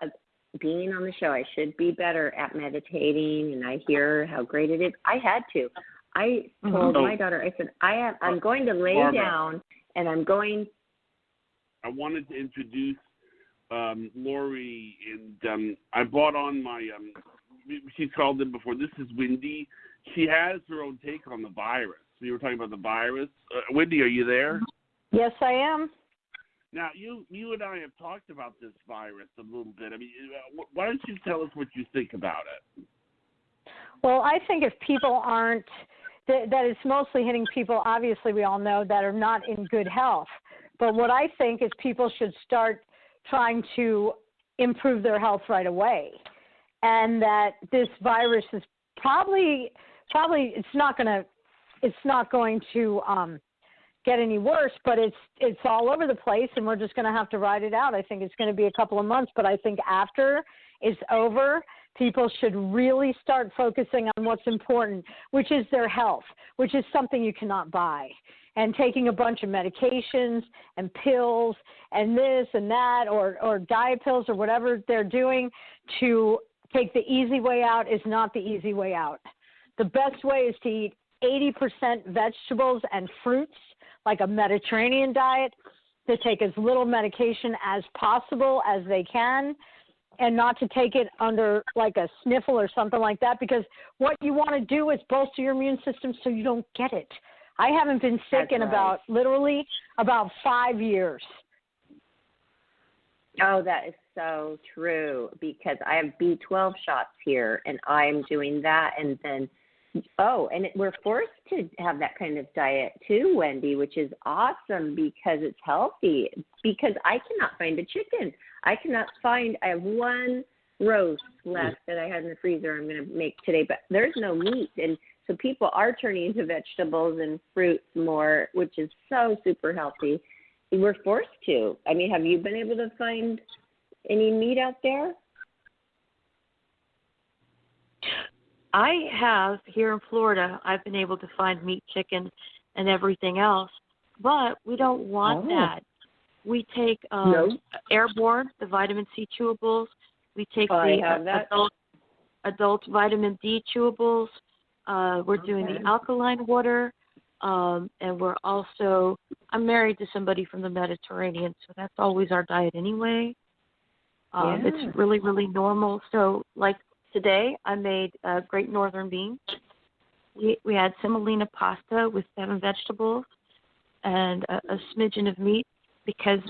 Speaker 3: being on the show. I should be better at meditating, and I hear how great it is. I had to. I told my daughter, I said, I'm going to lay
Speaker 2: Barbara,
Speaker 3: down, and I'm going.
Speaker 2: I wanted to introduce Lori, and I brought on my, she's called in before. This is Wendy. She has her own take on the virus. We were talking about the virus. Wendy, are you there?
Speaker 1: Yes, I am.
Speaker 2: Now, you and I have talked about this virus a little bit. I mean, why don't you tell us what you think about it?
Speaker 5: Well, I think if people aren't, that it's mostly hitting people, obviously we all know, that are not in good health. But what I think is people should start trying to improve their health right away. And that this virus is probably it's not going to get any worse, but it's all over the place, and we're just going to have to ride it out. I think it's going to be a couple of months, but I think after it's over, people should really start focusing on what's important, which is their health, which is something you cannot buy. And taking a bunch of medications and pills and this and that, or diet pills or whatever they're doing to take the easy way out is not the easy way out. The best way is to eat 80% vegetables and fruits, like a Mediterranean diet, to take as little medication as possible as they can, and not to take it under like a sniffle or something like that, because what you want to do is bolster your immune system so you don't get it. I haven't been sick in about 5 years.
Speaker 3: Oh, that is so true, because I have B12 shots here, and I'm doing that, and then we're forced to have that kind of diet too, Wendy, which is awesome because it's healthy. Because I cannot find a chicken. I have one roast left that I had in the freezer I'm going to make today, but there's no meat. And so people are turning into vegetables and fruits more, which is so super healthy. We're forced to. I mean, have you been able to find any meat out there?
Speaker 4: I have here in Florida. I've been able to find meat, chicken, and everything else, but we don't want that. We take Airborne, the vitamin C chewables. We take the adult vitamin D chewables. We're doing the alkaline water, and I'm married to somebody from the Mediterranean, so that's always our diet anyway. It's really, really normal. So, like, today, I made Great Northern beans. We had semolina pasta with 7 vegetables and a smidgen of meat, because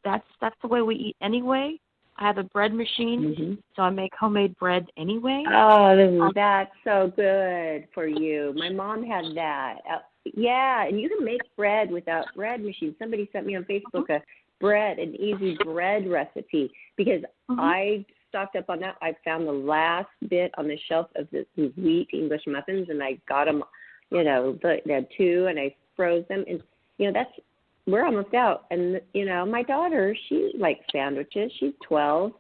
Speaker 4: that's the way we eat anyway. I have a bread machine, so I make homemade bread anyway.
Speaker 3: Oh, that's so good for you. My mom had that. And you can make bread without bread machine. Somebody sent me on Facebook an easy bread recipe, because I stocked up on that. I found the last bit on the shelf of these wheat English muffins, and I got them, they had 2, and I froze them. And, we're almost out. And, my daughter, she likes sandwiches. She's 12.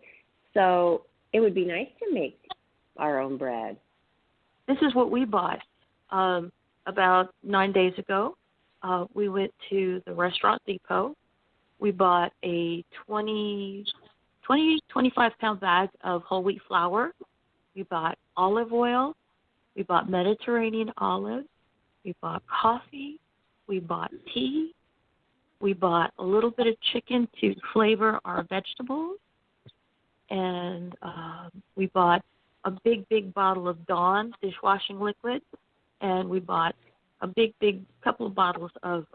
Speaker 3: So it would be nice to make our own bread.
Speaker 4: This is what we bought about 9 days ago. We went to the Restaurant Depot. We bought a 25-pound bag of whole wheat flour. We bought olive oil. We We bought Mediterranean olives. We bought coffee. We bought tea. We bought a little bit of chicken to flavor our vegetables. And we bought a big bottle of Dawn dishwashing liquid. And we bought a big couple of bottles of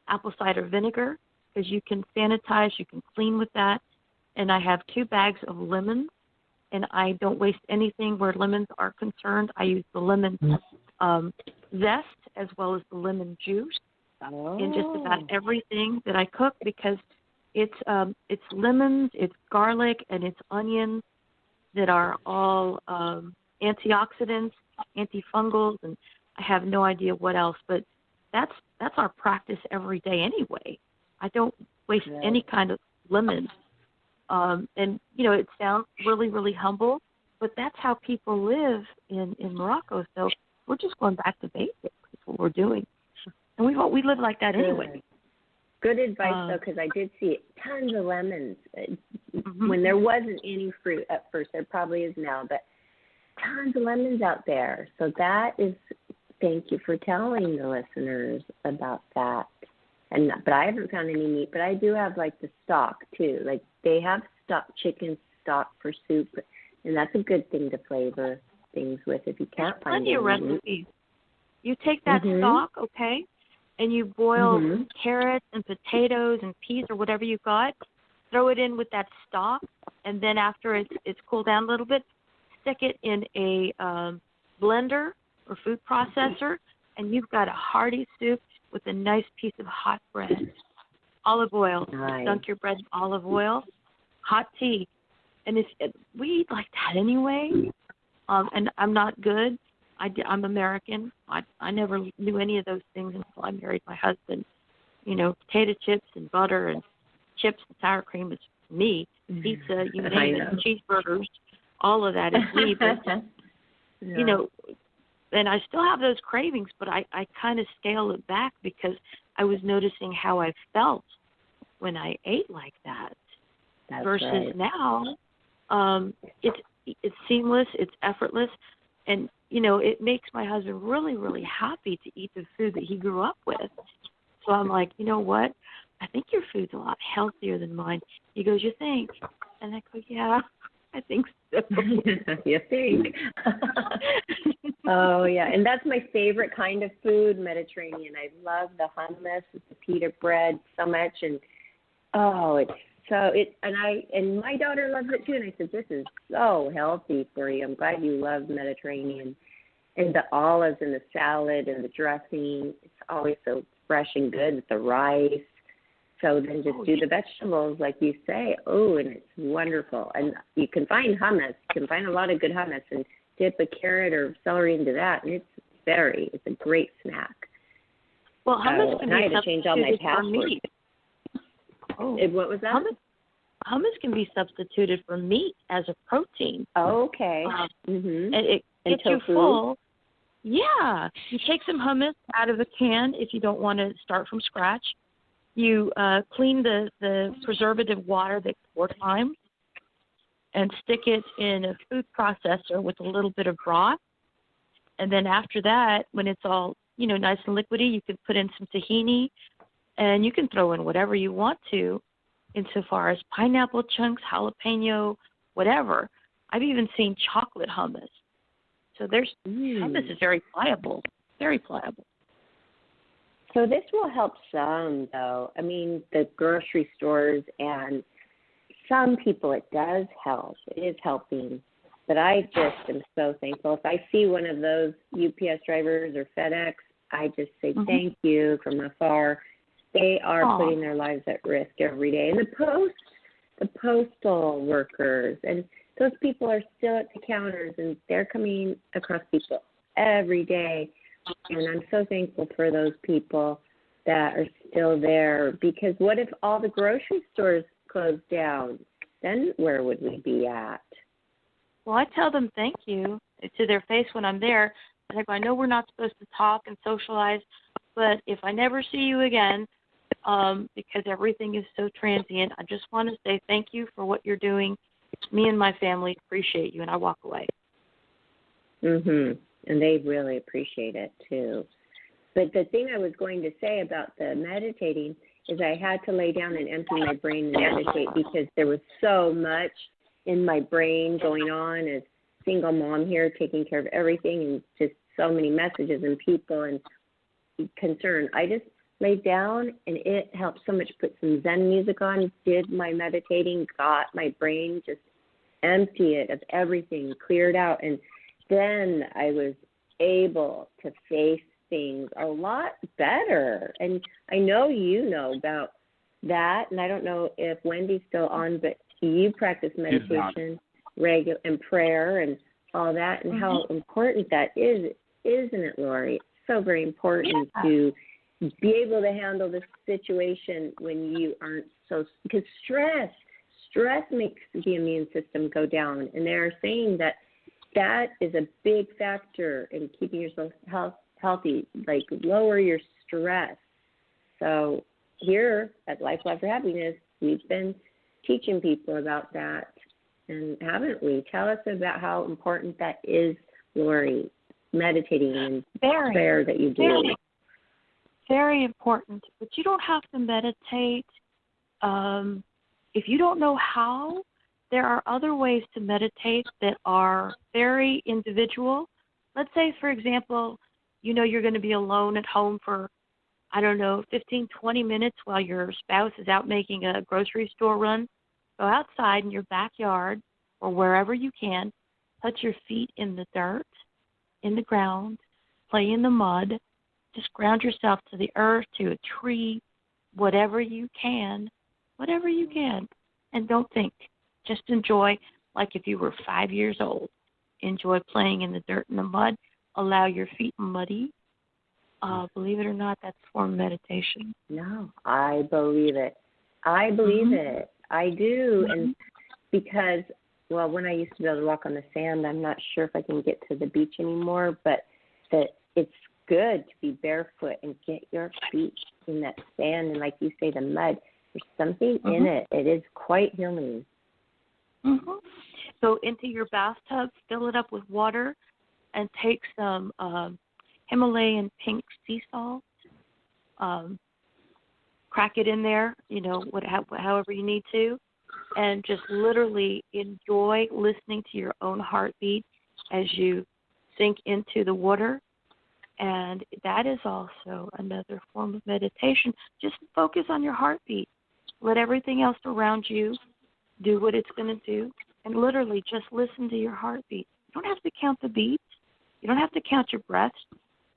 Speaker 4: apple cider vinegar, because you can sanitize, you can clean with that. And I have 2 bags of lemons, and I don't waste anything where lemons are concerned. I use the lemon zest as well as the lemon juice in just about everything that I cook, because it's lemons, it's garlic, and it's onions that are all antioxidants, antifungals, and I have no idea what else, but that's our practice every day anyway. I don't waste any kind of lemons. And, you know, it sounds really, really humble, but that's how people live in Morocco. So we're just going back to basics. That's what we're doing. And we live like that anyway.
Speaker 3: Good advice, though, because I did see tons of lemons. When there wasn't any fruit at first, there probably is now, but tons of lemons out there. So that is, thank you for telling the listeners about that. But I haven't found any meat, but I do have, like, the stock, too. Like, they have stock, chicken stock for soup, and that's a good thing to flavor things with if you can't find
Speaker 4: plenty of recipes. You take that stock, okay, and you boil carrots and potatoes and peas or whatever you got, throw it in with that stock, and then after it's cooled down a little bit, stick it in a blender or food processor, and you've got a hearty soup with a nice piece of hot bread. Olive oil.
Speaker 3: Nice.
Speaker 4: Dunk your bread in olive oil. Hot tea. And we eat like that anyway. And I'm not good. I'm American. I never knew any of those things until I married my husband. You know, potato chips and butter and chips and sour cream is me. Pizza, you name it, cheeseburgers, all of that is me. But, you know, and I still have those cravings, but I kind of scale it back because I was noticing how I felt when I ate like that.
Speaker 3: That's
Speaker 4: versus
Speaker 3: right.
Speaker 4: now, it's seamless, it's effortless, and you know it makes my husband really, really happy to eat the food that he grew up with. So I'm like, you know what? I think your food's a lot healthier than mine. He goes, you think? And I go, yeah, I think so.
Speaker 3: You think? Oh, yeah. And that's my favorite kind of food, Mediterranean. I love the hummus with the pita bread so much. And, and my daughter loves it too. And I said, this is so healthy for you. I'm glad you love Mediterranean. And the olives and the salad and the dressing, it's always so fresh and good with the rice. So then just do the vegetables like you say. Oh, and it's wonderful. And you can find hummus. You can find a lot of good hummus and dip a carrot or celery into that. And it's a great snack.
Speaker 4: Well, hummus can be
Speaker 3: I had to change all my passwords. What was that?
Speaker 4: Hummus can be substituted for meat as a protein.
Speaker 3: Okay.
Speaker 4: And it gets you full. Yeah. You take some hummus out of a can if you don't want to start from scratch. You clean the preservative water 4 times and stick it in a food processor with a little bit of broth. And then after that, when it's all, nice and liquidy, you can put in some tahini, and you can throw in whatever you want to insofar as pineapple chunks, jalapeno, whatever. I've even seen chocolate hummus. So hummus is very pliable, very pliable.
Speaker 3: So this will help some, though. I mean, the grocery stores and some people it does help. It is helping. But I just am so thankful. If I see one of those UPS drivers or FedEx, I just say thank you from afar. They are putting their lives at risk every day. And the postal workers, and those people are still at the counters, and they're coming across people every day. And I'm so thankful for those people that are still there, because what if all the grocery stores closed down? Then where would we be at?
Speaker 4: Well, I tell them thank you to their face when I'm there. I know we're not supposed to talk and socialize, but if I never see you again, because everything is so transient, I just want to say thank you for what you're doing. Me and my family appreciate you, and I walk away.
Speaker 3: and they really appreciate it too. But the thing I was going to say about the meditating is I had to lay down and empty my brain and meditate because there was so much in my brain going on as single mom here, taking care of everything, and just so many messages and people and concern. I just laid down, and it helped so much. Put some Zen music on, did my meditating, got my brain just empty it of everything, cleared out, and then I was able to face things a lot better. And I know you know about that, and I don't know if Wendy's still on, but you practice meditation regular and prayer and all that, and how important that is, isn't it, Lori? It's so very important to be able to handle the situation when you aren't so, because stress makes the immune system go down, and they're saying that is a big factor in keeping yourself healthy, like lower your stress. So here at Life for Happiness, we've been teaching people about that, and haven't we? Tell us about how important that is, Lori, meditating and prayer that you do.
Speaker 4: Very important, but you don't have to meditate. If you don't know how, there are other ways to meditate that are very individual. Let's say, for example, you know you're going to be alone at home for, 15, 20 minutes while your spouse is out making a grocery store run. Go outside in your backyard or wherever you can, put your feet in the dirt, in the ground, play in the mud, just ground yourself to the earth, to a tree, whatever you can, and don't think. Just enjoy, like if you were 5 years old. Enjoy playing in the dirt and the mud. Allow your feet muddy. Believe it or not, that's a form of meditation.
Speaker 3: No, I believe it. I believe it. I do. And because, well, when I used to be able to walk on the sand, I'm not sure if I can get to the beach anymore, but that it's good to be barefoot and get your feet in that sand. And like you say, the mud, there's something in it. It is quite healing.
Speaker 4: So into your bathtub, fill it up with water, and take some Himalayan pink sea salt. Crack it in there, however you need to, and just literally enjoy listening to your own heartbeat as you sink into the water. And that is also another form of meditation. Just focus on your heartbeat. Let everything else around you do what it's going to do, and literally just listen to your heartbeat. You don't have to count the beats. You don't have to count your breaths.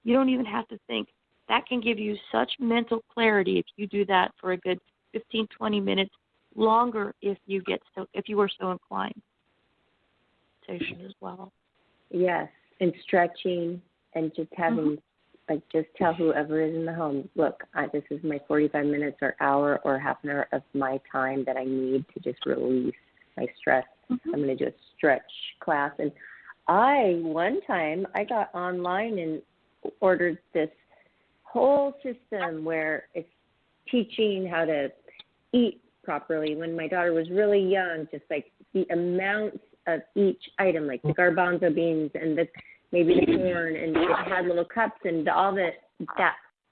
Speaker 4: You don't even have to think. That can give you such mental clarity if you do that for a good 15, 20 minutes, longer if you were so inclined. Meditation as well.
Speaker 3: Yes, and stretching and just having, just tell whoever is in the home, look, this is my 45 minutes or hour or half an hour of my time that I need to just release my stress. I'm going to do a stretch class. And one time I got online and ordered this whole system where it's teaching how to eat properly. When my daughter was really young, just like the amounts of each item, like the garbanzo beans and maybe the corn, and it had little cups and all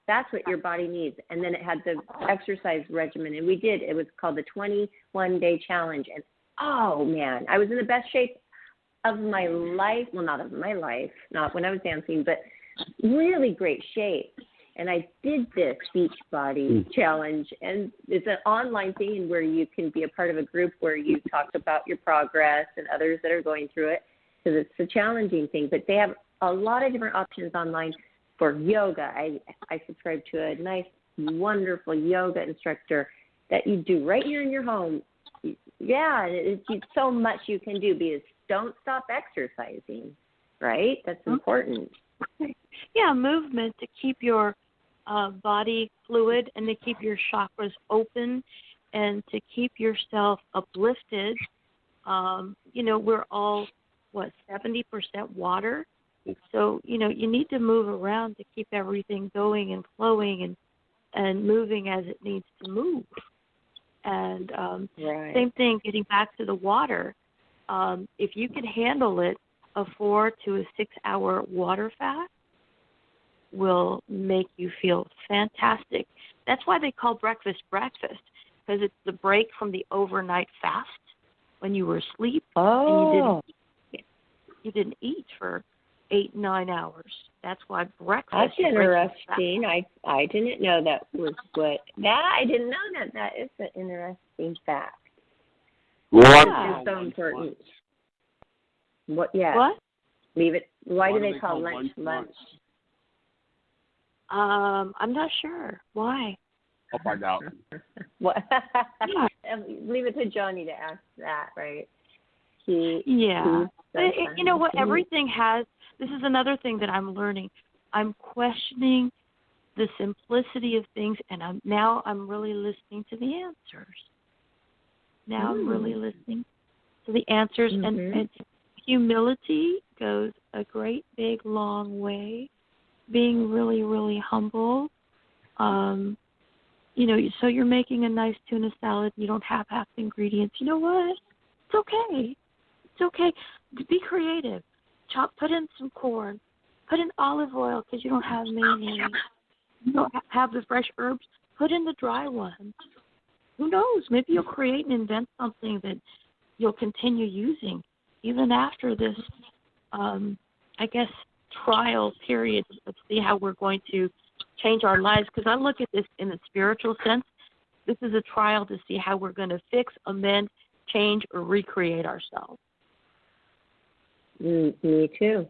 Speaker 3: that's what your body needs. And then it had the exercise regimen, and we did. It was called the 21-day challenge. And oh man, I was in the best shape of my life. Well, not of my life, not when I was dancing, but really great shape. And I did this Beachbody challenge, and it's an online thing where you can be a part of a group where you talk about your progress and others that are going through it, because it's a challenging thing. But they have a lot of different options online for yoga. I subscribe to a nice, wonderful yoga instructor that you do right here in your home. Yeah, it's so much you can do, because don't stop exercising, right? That's important.
Speaker 4: Yeah, movement to keep your body fluid and to keep your chakras open and to keep yourself uplifted. We're all, 70% water. So, you need to move around to keep everything going and flowing and moving as it needs to move. And same thing, getting back to the water. If you can handle it, a 4 to a 6 hour water fast will make you feel fantastic. That's why they call breakfast, because it's the break from the overnight fast when you were asleep and you didn't eat for 8-9 hours. That's why breakfast.
Speaker 3: That's interesting. I didn't know that was I didn't know that is an interesting fact.
Speaker 2: Well,
Speaker 3: it's so important. What? Yeah.
Speaker 4: What?
Speaker 3: Leave it. Why do
Speaker 2: they
Speaker 3: they call
Speaker 2: lunch?
Speaker 3: lunch?
Speaker 4: I'm not sure. Why?
Speaker 2: I'll find out.
Speaker 3: What? Leave it to Johnny to ask that, right?
Speaker 4: You know what? Everything has. This is another thing that I'm learning. I'm questioning the simplicity of things, and I'm really listening to the answers. Now I'm really listening to the answers, and humility goes a great big long way. Being really, really humble. So you're making a nice tuna salad. You don't have half the ingredients. You know what? It's okay. It's okay. Be creative. Put in some corn. Put in olive oil because you don't have mayonnaise. You don't have the fresh herbs. Put in the dry ones. Who knows? Maybe you'll create and invent something that you'll continue using even after this, trial period to see how we're going to change our lives. Because I look at this in the spiritual sense. This is a trial to see how we're going to fix, amend, change, or recreate ourselves.
Speaker 3: Me too.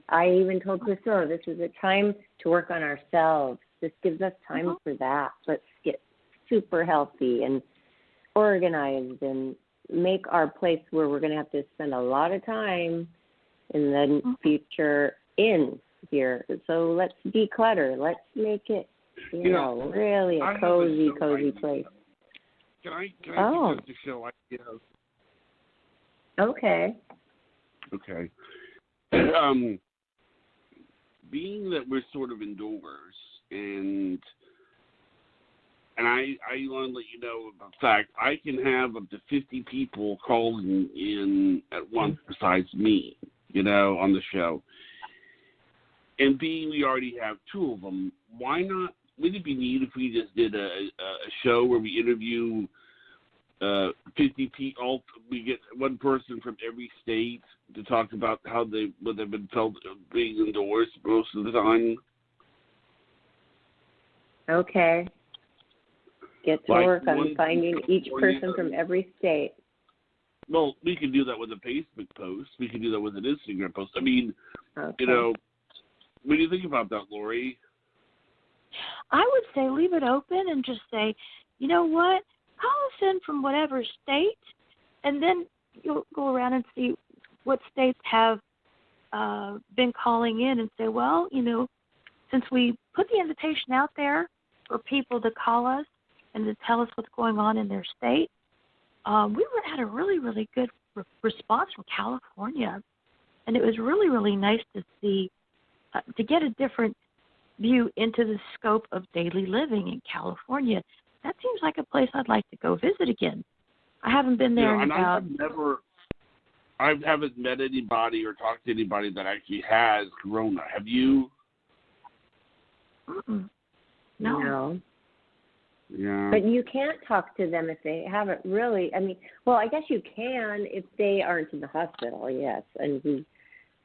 Speaker 3: I even told Priscilla this is a time to work on ourselves. This gives us time for that. Let's get super healthy and organized and make our place where we're going to have to spend a lot of time in the future in here. So let's declutter. Let's make it, really a cozy place.
Speaker 2: Can I suggest a show idea?
Speaker 3: Okay.
Speaker 2: Being that we're sort of indoors, and I want to let you know about the fact I can have up to 50 people calling in at once besides me, on the show. And being we already have 2 of them, why not? Would it be neat if we just did a show where we interview 50 people? We get one person from every state to talk about what they've been felt being indoors most of the time.
Speaker 3: Okay. Get to work on finding each person from every state.
Speaker 2: Well, we can do that with a Facebook post. We can do that with an Instagram post. I mean, what do you think about that, Lori?
Speaker 4: I would say leave it open and just say, you know what? Call us in from whatever state, and then you'll go around and see what states have been calling in and say, well, since we put the invitation out there for people to call us and to tell us what's going on in their state, we had a really, really good response from California. And it was really, really nice to see, to get a different view into the scope of daily living in California. That seems like a place I'd like to go visit again. I haven't been there in about...
Speaker 2: I haven't met anybody or talked to anybody that actually has corona. Have you?
Speaker 3: No.
Speaker 2: Yeah.
Speaker 3: But you can't talk to them if they haven't really. I mean, I guess you can if they aren't in the hospital, yes, and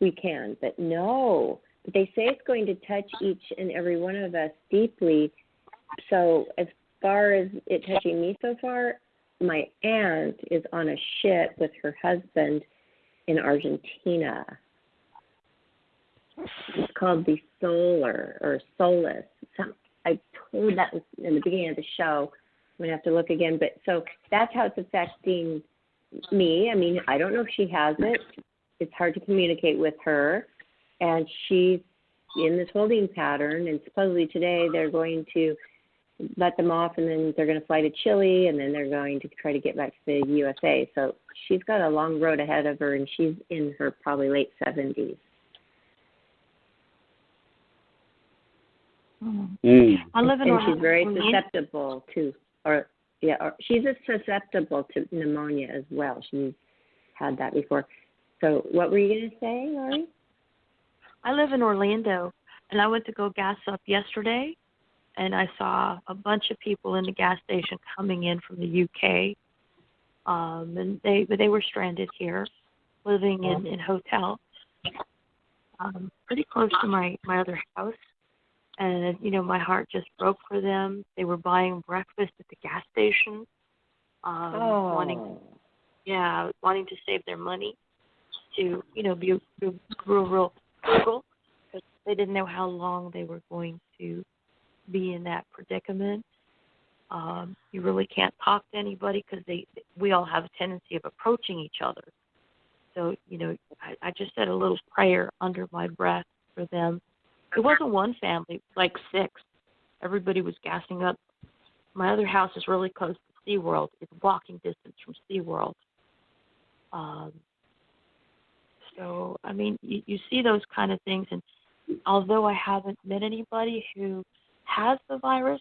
Speaker 3: we can. But no. But they say it's going to touch each and every one of us deeply. So as far as it touching me so far, my aunt is on a ship with her husband in Argentina. It's called the Solus. I told that in the beginning of the show. I'm going to have to look again. But so that's how it's affecting me. I mean, I don't know if she has it. It's hard to communicate with her. And she's in this holding pattern. And supposedly today they're going to let them off, and then they're going to fly to Chile, and then they're going to try to get back to the USA. So she's got a long road ahead of her, and she's in her probably late 70s.
Speaker 4: I live in
Speaker 3: and she's very susceptible to, she's susceptible to pneumonia as well. She's had that before. So what were you going to say, Lori?
Speaker 4: I live in Orlando, and I went to go gas up yesterday, and I saw a bunch of people in the gas station coming in from the UK, and they were stranded here, living in hotels, pretty close to my other house. And, my heart just broke for them. They were buying breakfast at the gas station, wanting to save their money to, be real frugal, because they didn't know how long they were going to be in that predicament. You really can't talk to anybody because we all have a tendency of approaching each other. So, I just said a little prayer under my breath for them. It wasn't one family, it was like 6. Everybody was gassing up. My other house is really close to SeaWorld. It's walking distance from SeaWorld. So, I mean, you see those kind of things. And although I haven't met anybody who has the virus,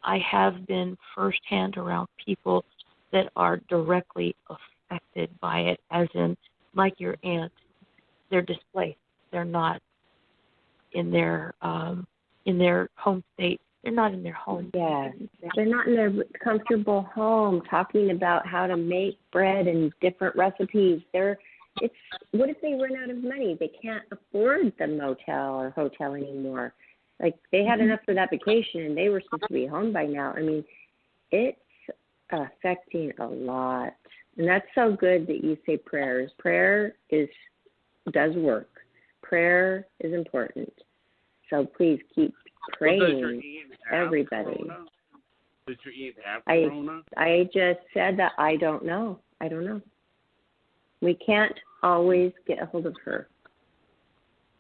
Speaker 4: I have been firsthand around people that are directly affected by it, as in, like your aunt, they're displaced. They're not in their home state. They're not in their home.
Speaker 3: Yeah, they're not in their comfortable home talking about how to make bread and different recipes. What if they run out of money? They can't afford the motel or hotel anymore. Like, they had enough for that vacation, and they were supposed to be home by now. I mean, it's affecting a lot. And that's so good that you say prayers. Prayer does work. Prayer is important. So please keep praying, everybody.
Speaker 2: Does your aunt have corona?
Speaker 3: I just said that I don't know. We can't always get a hold of her.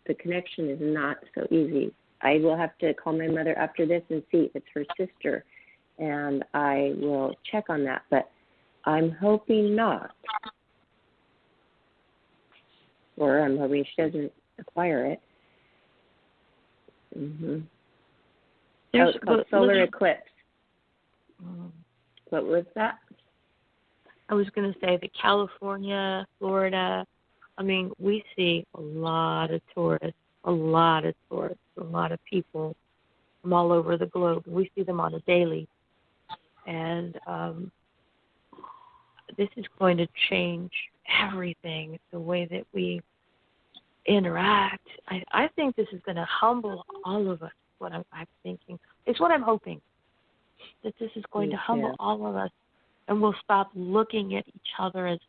Speaker 3: The connection is not so easy. I will have to call my mother after this and see if it's her sister, and I will check on that. But I'm hoping not. Or I'm hoping she doesn't acquire it. It's called solar eclipse. What was that?
Speaker 4: I was going to say that California, Florida, I mean, we see a lot of tourists, a lot of people from all over the globe. We see them on a daily. And this is going to change everything, the way that we interact. I think this is going to humble all of us, what I'm thinking. It's what I'm hoping, that this is going to humble all of us, and we'll stop looking at each other as,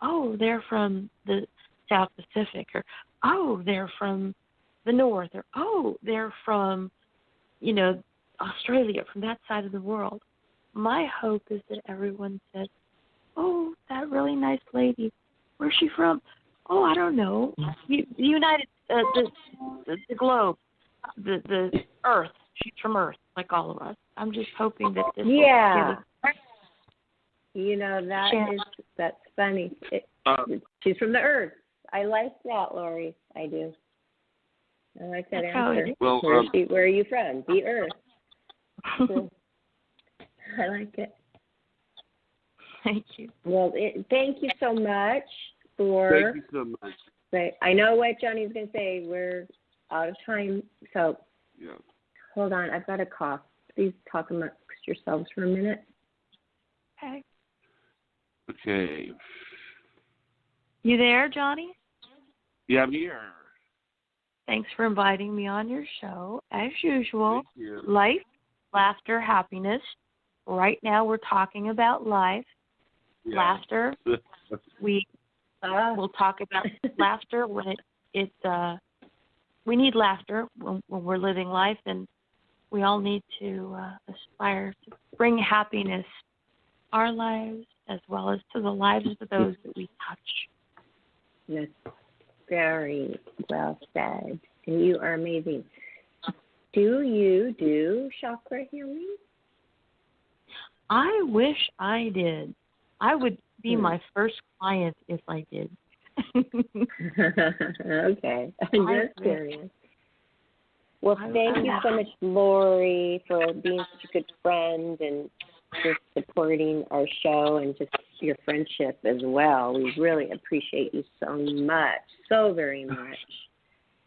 Speaker 4: oh, they're from the South Pacific, or, oh, they're from the North, or, oh, they're from, Australia, from that side of the world. My hope is that everyone says, oh, that really nice lady, where's she from? Oh, I don't know. The globe, the Earth. She's from Earth, like all of us. I'm just hoping that this.
Speaker 3: Yeah. That's funny. She's from the Earth. I like that, Lori. I do. I like that answer.
Speaker 2: Well,
Speaker 3: where are you from? The Earth. Cool. I like it.
Speaker 4: Thank you.
Speaker 3: Well, thank you so much for.
Speaker 2: Thank you so much.
Speaker 3: But I know what Johnny's going to say. We're out of time. So hold on. I've got a cough. Please talk amongst yourselves for a minute.
Speaker 2: Okay.
Speaker 4: You there, Johnny?
Speaker 2: Yeah, I'm here.
Speaker 4: Thanks for inviting me on your show. As usual,
Speaker 2: Thank you.
Speaker 4: life, laughter, happiness. Right now we're talking about life.
Speaker 2: Yeah.
Speaker 4: Laughter. We'll talk about laughter when we need laughter when we're living life, and we all need to aspire to bring happiness our lives as well as to the lives of those that we touch.
Speaker 3: That's very well said, and you are amazing. Do you do chakra healing?
Speaker 4: I wish I did. I would be my first client if I did.
Speaker 3: Okay, I'm just curious. Well, thank you so much, Lori, for being such a good friend and just supporting our show and just your friendship as well. We really appreciate you so much, so very much.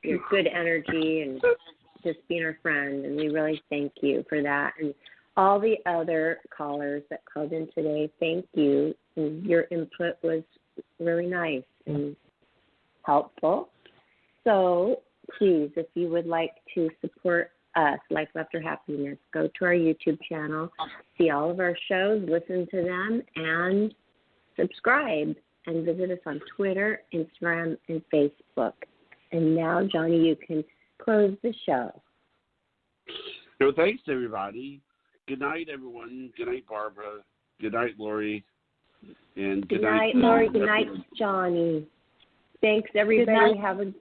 Speaker 3: Your good energy and just being our friend, and we really thank you for that. And all the other callers that called in today, thank you. And your input was really nice and helpful. So please, if you would like to support us, Life After Happiness, go to our YouTube channel, see all of our shows, listen to them, and subscribe. And visit us on Twitter, Instagram, and Facebook. And now, Johnny, you can close the show.
Speaker 2: So thanks, everybody. Good night, everyone. Good night, Barbara. Good night, Lori. And
Speaker 3: good night, Lori. Good night, Johnny. Thanks, everybody. Have a